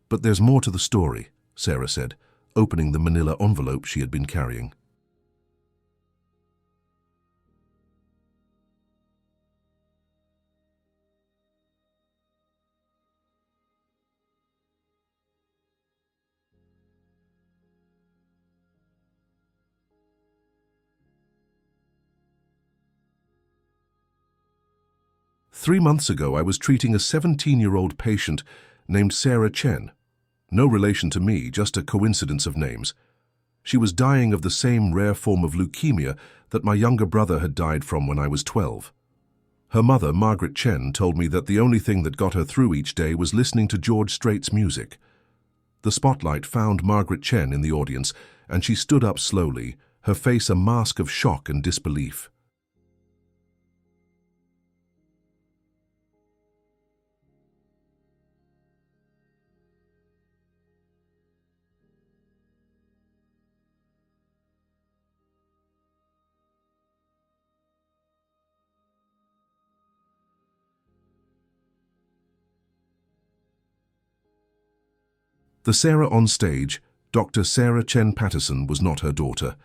But there's more to the story, Sarah said, opening the manila envelope she had been carrying. "3 months ago, I was treating a 17-year-old patient named Sarah Chen. No relation to me, just a coincidence of names. She was dying of the same rare form of leukemia that my younger brother had died from when I was 12. Her mother, Margaret Chen, told me that the only thing that got her through each day was listening to George Strait's music. The spotlight found Margaret Chen in the audience, and she stood up slowly, her face a mask of shock and disbelief. The Sarah on stage, Dr. Sarah Chen Patterson, was not her daughter,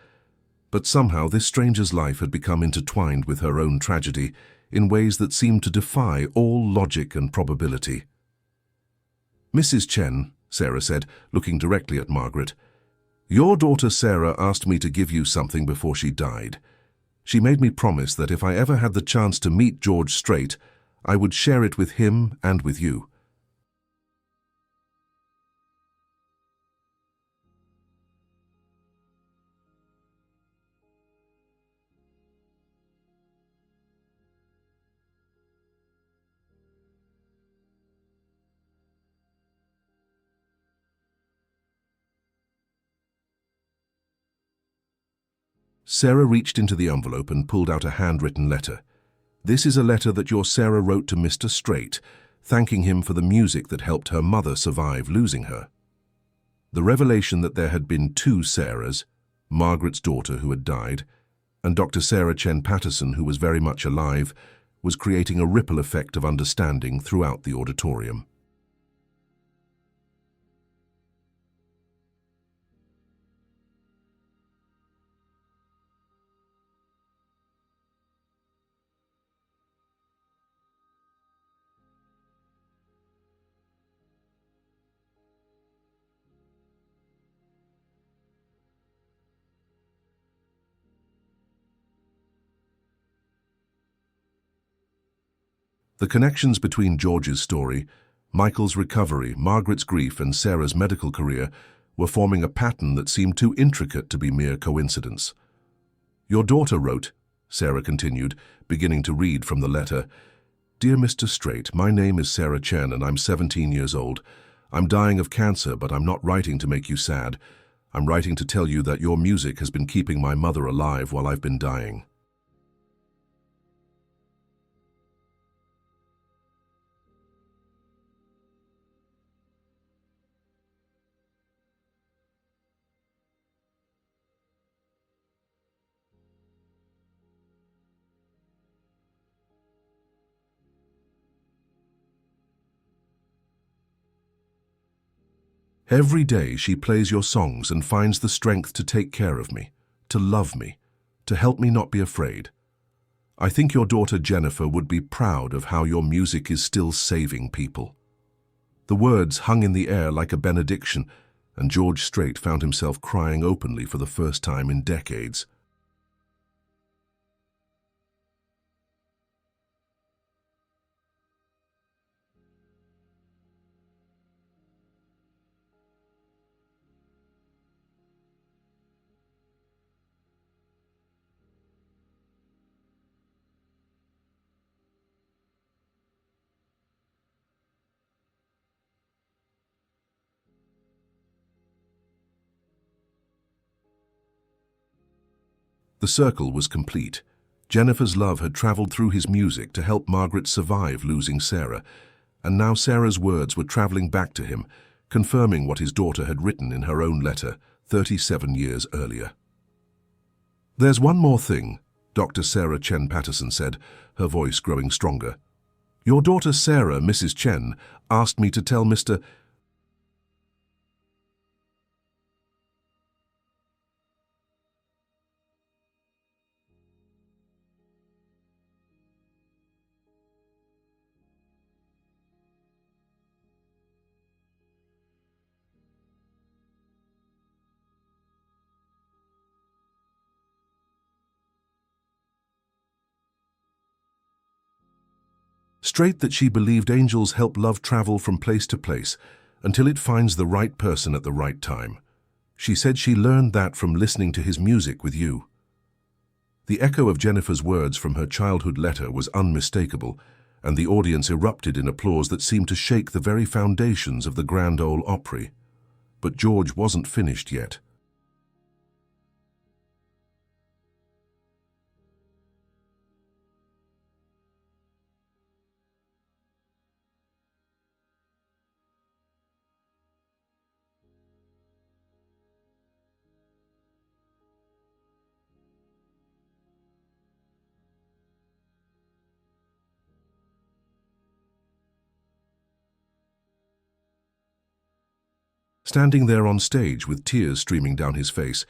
but somehow this stranger's life had become intertwined with her own tragedy in ways that seemed to defy all logic and probability. "Mrs. Chen," Sarah said, looking directly at Margaret, "your daughter Sarah asked me to give you something before she died. She made me promise that if I ever had the chance to meet George Strait, I would share it with him and with you." Sarah reached into the envelope and pulled out a handwritten letter. "This is a letter that your Sarah wrote to Mr. Strait, thanking him for the music that helped her mother survive losing her." The revelation that there had been 2 Sarahs, Margaret's daughter who had died, and Dr. Sarah Chen Patterson, who was very much alive, was creating a ripple effect of understanding throughout the auditorium. The connections between George's story, Michael's recovery, Margaret's grief, and Sarah's medical career were forming a pattern that seemed too intricate to be mere coincidence. "Your daughter wrote," Sarah continued, beginning to read from the letter, "Dear Mr. Strait, my name is Sarah Chen and I'm 17 years old. I'm dying of cancer, but I'm not writing to make you sad. I'm writing to tell you that your music has been keeping my mother alive while I've been dying." "Every day she plays your songs and finds the strength to take care of me, to love me, to help me not be afraid. I think your daughter Jennifer would be proud of how your music is still saving people." The words hung in the air like a benediction, and George Strait found himself crying openly for the first time in decades. The circle was complete. Jennifer's love had traveled through his music to help Margaret survive losing Sarah, and now Sarah's words were traveling back to him, confirming what his daughter had written in her own letter 37 years earlier. "There's one more thing," Dr. Sarah Chen Patterson said, her voice growing stronger. "Your daughter Sarah, Mrs. Chen, asked me to tell Mr. Strait that she believed angels help love travel from place to place until it finds the right person at the right time. She said she learned that from listening to his music with you." The echo of Jennifer's words from her childhood letter was unmistakable, and the audience erupted in applause that seemed to shake the very foundations of the Grand Ole Opry. But George wasn't finished yet. Standing there on stage with tears streaming down his face,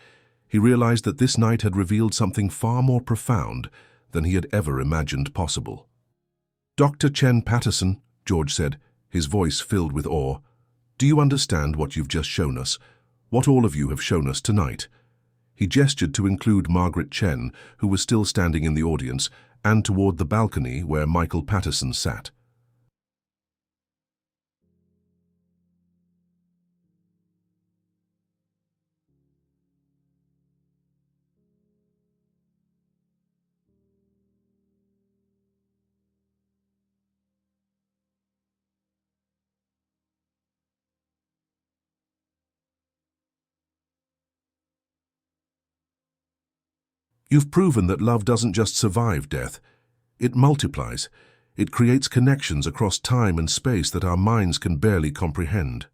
he realized that this night had revealed something far more profound than he had ever imagined possible. "Dr. Chen Patterson," George said, his voice filled with awe, "do you understand what you've just shown us, what all of you have shown us tonight?" He gestured to include Margaret Chen, who was still standing in the audience, and toward the balcony where Michael Patterson sat. "You've proven that love doesn't just survive death. It multiplies. It creates connections across time and space that our minds can barely comprehend."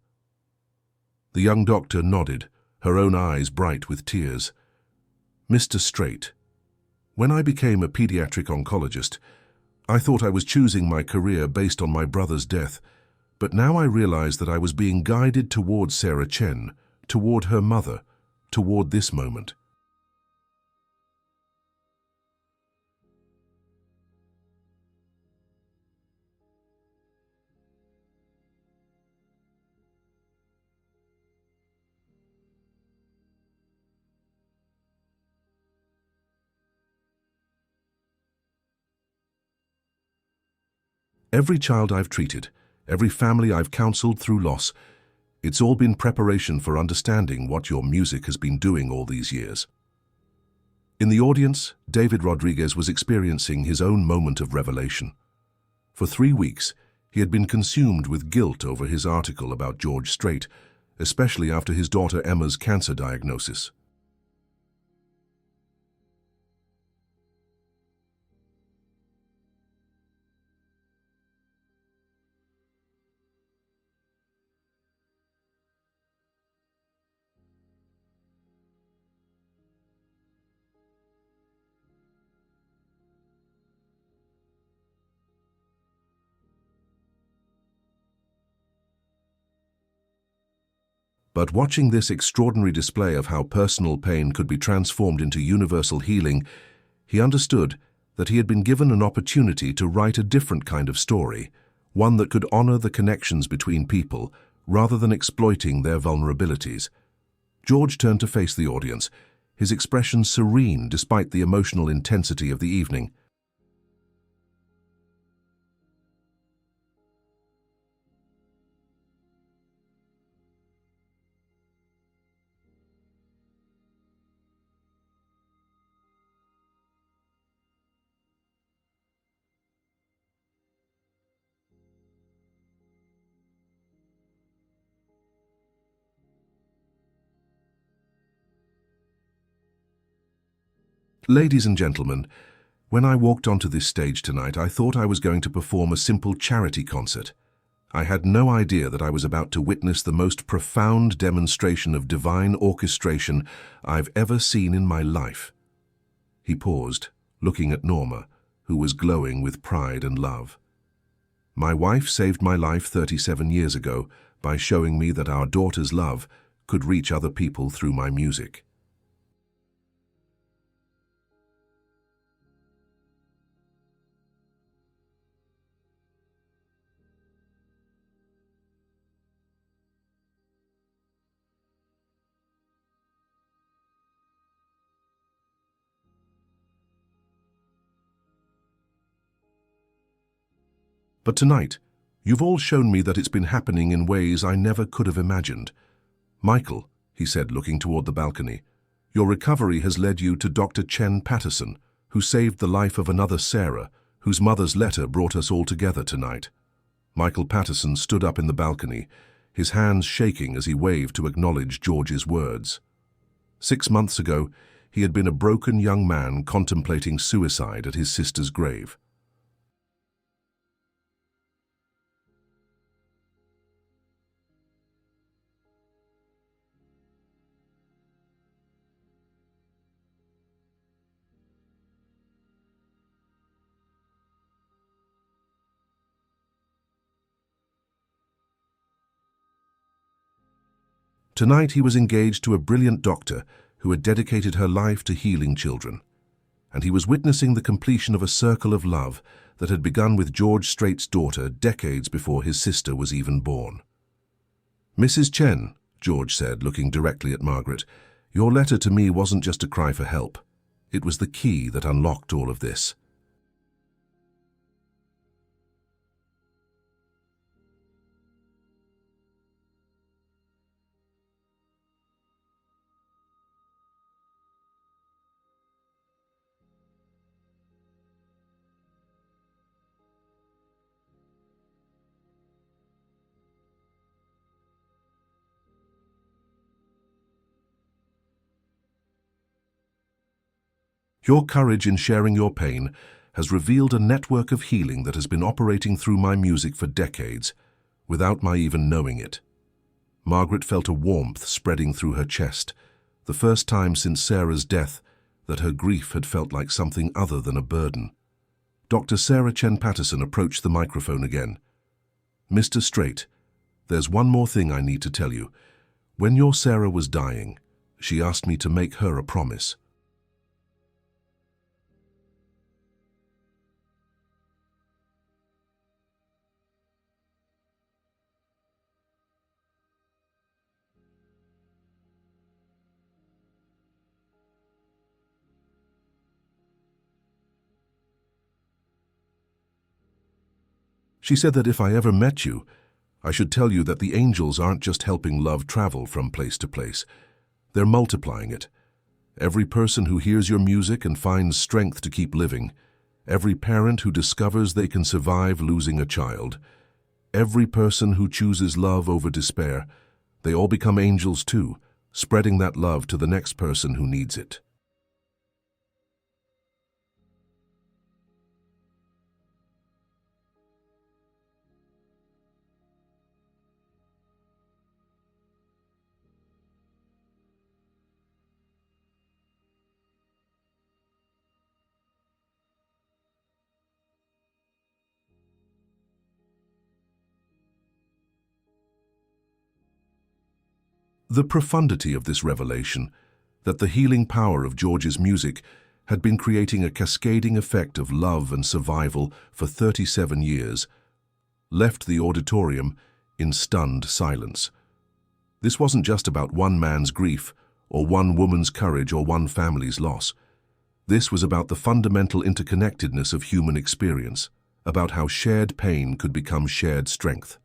The young doctor nodded, her own eyes bright with tears. "Mr. Strait, when I became a pediatric oncologist, I thought I was choosing my career based on my brother's death, but now I realize that I was being guided toward Sarah Chen, toward her mother, toward this moment. Every child I've treated, every family I've counseled through loss, it's all been preparation for understanding what your music has been doing all these years. In the audience, David Rodriguez was experiencing his own moment of revelation. For 3 weeks, he had been consumed with guilt over his article about George Strait, especially after his daughter Emma's cancer diagnosis. But watching this extraordinary display of how personal pain could be transformed into universal healing, he understood that he had been given an opportunity to write a different kind of story, one that could honor the connections between people rather than exploiting their vulnerabilities. George turned to face the audience, his expression serene despite the emotional intensity of the evening. Ladies and gentlemen, when I walked onto this stage tonight, I thought I was going to perform a simple charity concert. I had no idea that I was about to witness the most profound demonstration of divine orchestration I've ever seen in my life. He paused, looking at Norma, who was glowing with pride and love. My wife saved my life 37 years ago by showing me that our daughter's love could reach other people through my music. But tonight, you've all shown me that it's been happening in ways I never could have imagined. Michael, he said, looking toward the balcony, your recovery has led you to Dr. Chen Patterson, who saved the life of another Sarah, whose mother's letter brought us all together tonight. Michael Patterson stood up in the balcony, his hands shaking as he waved to acknowledge George's words. 6 months ago, he had been a broken young man contemplating suicide at his sister's grave. Tonight he was engaged to a brilliant doctor who had dedicated her life to healing children, and he was witnessing the completion of a circle of love that had begun with George Strait's daughter decades before his sister was even born. Mrs. Chen, George said, looking directly at Margaret, your letter to me wasn't just a cry for help. It was the key that unlocked all of this. Your courage in sharing your pain has revealed a network of healing that has been operating through my music for decades, without my even knowing it. Margaret felt a warmth spreading through her chest, the first time since Sarah's death that her grief had felt like something other than a burden. Dr. Sarah Chen Patterson approached the microphone again. Mr. Strait, there's one more thing I need to tell you. When your Sarah was dying, she asked me to make her a promise. She said that if I ever met you, I should tell you that the angels aren't just helping love travel from place to place. They're multiplying it. Every person who hears your music and finds strength to keep living, every parent who discovers they can survive losing a child, every person who chooses love over despair, they all become angels too, spreading that love to the next person who needs it. The profundity of this revelation, that the healing power of George's music had been creating a cascading effect of love and survival for 37 years, left the auditorium in stunned silence. This wasn't just about one man's grief, or one woman's courage, or one family's loss. This was about the fundamental interconnectedness of human experience, about how shared pain could become shared strength.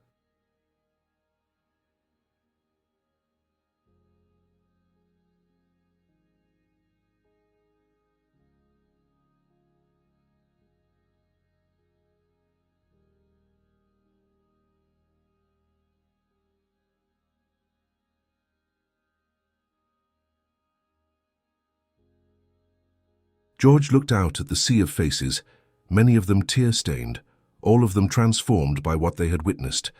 George looked out at the sea of faces, many of them tear-stained, all of them transformed by what they had witnessed.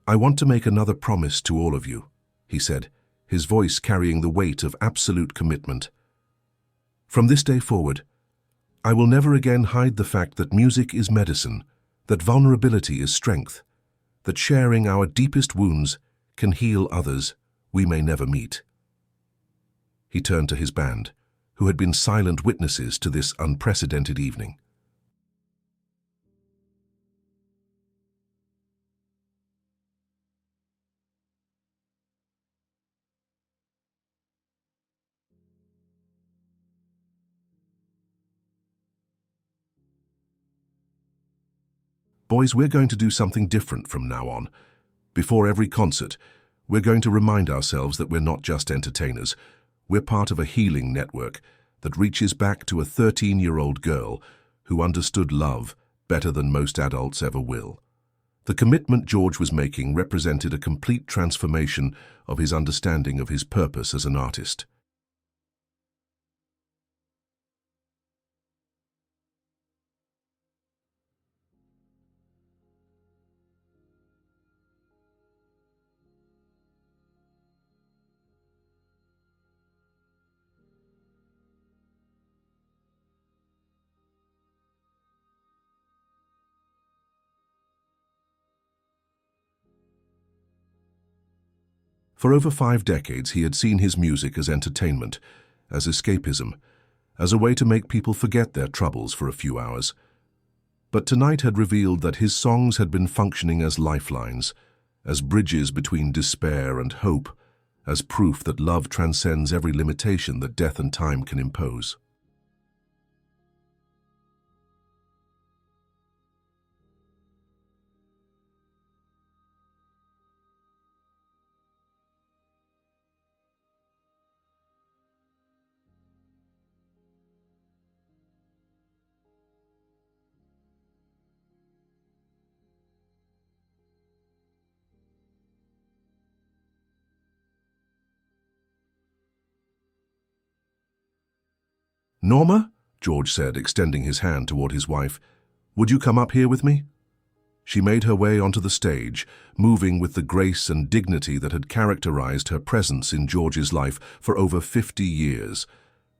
"I want to make another promise to all of you," he said, his voice carrying the weight of absolute commitment. "From this day forward, I will never again hide the fact that music is medicine, that vulnerability is strength, that sharing our deepest wounds can heal others we may never meet." He turned to his band, who had been silent witnesses to this unprecedented evening. "Boys, we're going to do something different from now on. Before every concert, we're going to remind ourselves that we're not just entertainers. We're part of a healing network that reaches back to a 13-year-old girl who understood love better than most adults ever will." The commitment George was making represented a complete transformation of his understanding of his purpose as an artist. For over 5 decades, he had seen his music as entertainment, as escapism, as a way to make people forget their troubles for a few hours. But tonight had revealed that his songs had been functioning as lifelines, as bridges between despair and hope, as proof that love transcends every limitation that death and time can impose. "Norma," George said, extending his hand toward his wife, "would you come up here with me?" She made her way onto the stage, moving with the grace and dignity that had characterized her presence in George's life for over 50 years.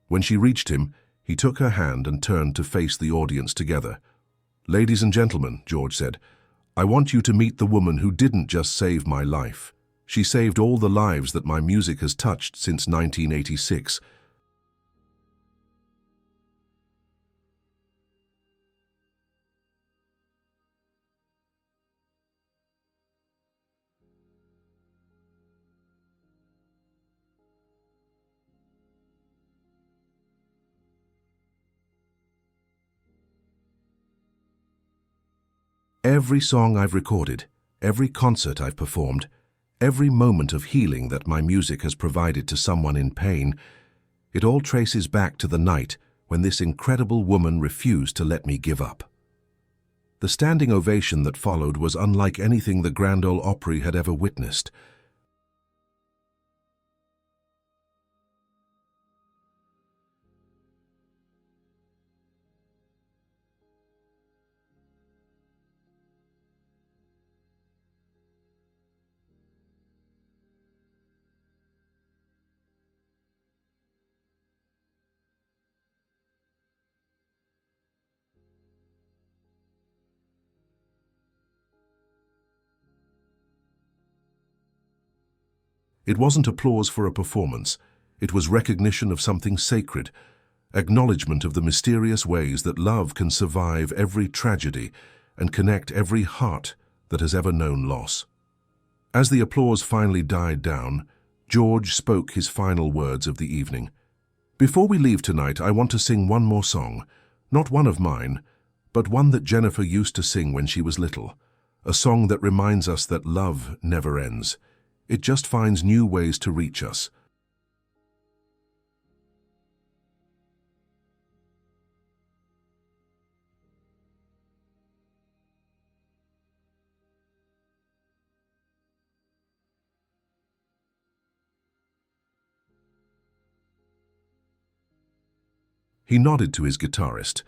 When she reached him, he took her hand and turned to face the audience together. "Ladies and gentlemen," George said, "I want you to meet the woman who didn't just save my life. She saved all the lives that my music has touched since 1986. Every song I've recorded, every concert I've performed, every moment of healing that my music has provided to someone in pain, it all traces back to the night when this incredible woman refused to let me give up. The standing ovation that followed was unlike anything the Grand Ole Opry had ever witnessed. It wasn't applause for a performance. It was recognition of something sacred, acknowledgement of the mysterious ways that love can survive every tragedy and connect every heart that has ever known loss. As the applause finally died down, George spoke his final words of the evening. "Before we leave tonight, I want to sing one more song, not one of mine, but one that Jennifer used to sing when she was little, a song that reminds us that love never ends. It just finds new ways to reach us." He nodded to his guitarist,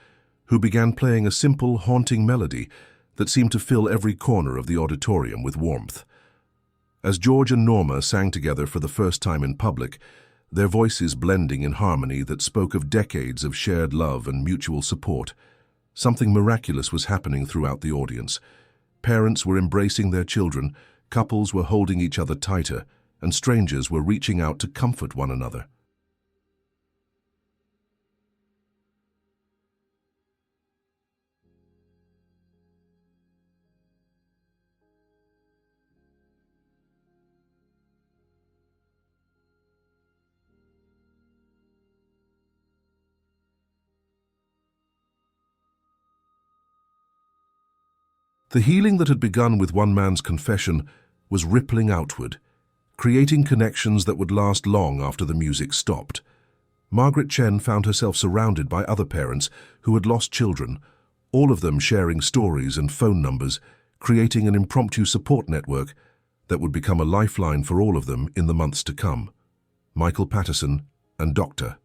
who began playing a simple, haunting melody that seemed to fill every corner of the auditorium with warmth. As George and Norma sang together for the first time in public, their voices blending in harmony that spoke of decades of shared love and mutual support, something miraculous was happening throughout the audience. Parents were embracing their children, couples were holding each other tighter, and strangers were reaching out to comfort one another. The healing that had begun with one man's confession was rippling outward, creating connections that would last long after the music stopped. Margaret Chen found herself surrounded by other parents who had lost children, all of them sharing stories and phone numbers, creating an impromptu support network that would become a lifeline for all of them in the months to come. Michael Patterson and Dr.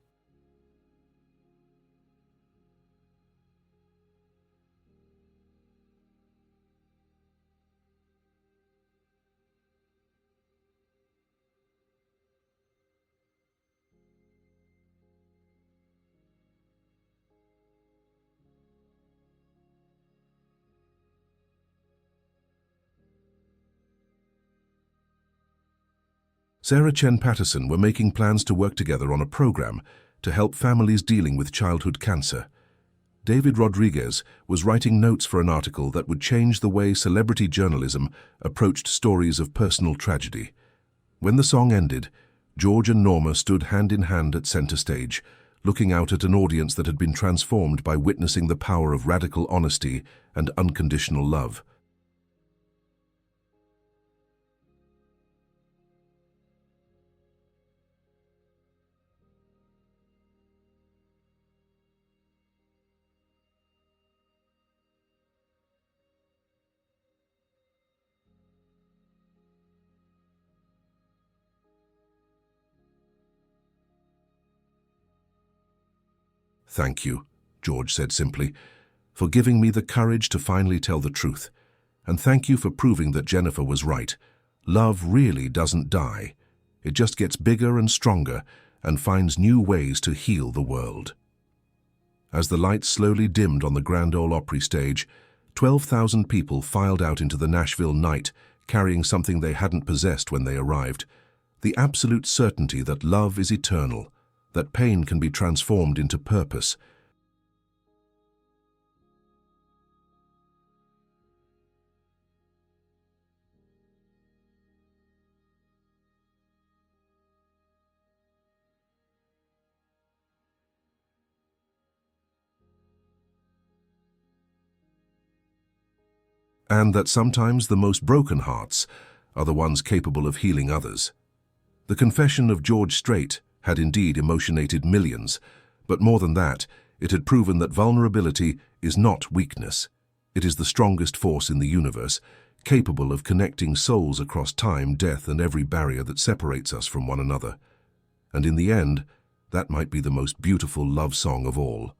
Sarah Chen Patterson were making plans to work together on a program to help families dealing with childhood cancer. David Rodriguez was writing notes for an article that would change the way celebrity journalism approached stories of personal tragedy. When the song ended, George and Norma stood hand in hand at center stage, looking out at an audience that had been transformed by witnessing the power of radical honesty and unconditional love. "Thank you," George said simply, "for giving me the courage to finally tell the truth. And thank you for proving that Jennifer was right. Love really doesn't die. It just gets bigger and stronger and finds new ways to heal the world." As the lights slowly dimmed on the Grand Ole Opry stage, 12,000 people filed out into the Nashville night, carrying something they hadn't possessed when they arrived: the absolute certainty that love is eternal, that pain can be transformed into purpose. and that sometimes the most broken hearts are the ones capable of healing others. The confession of George Strait had indeed emotionated millions, but more than that, it had proven that vulnerability is not weakness. It is the strongest force in the universe, capable of connecting souls across time, death, and every barrier that separates us from one another. And in the end, that might be the most beautiful love song of all.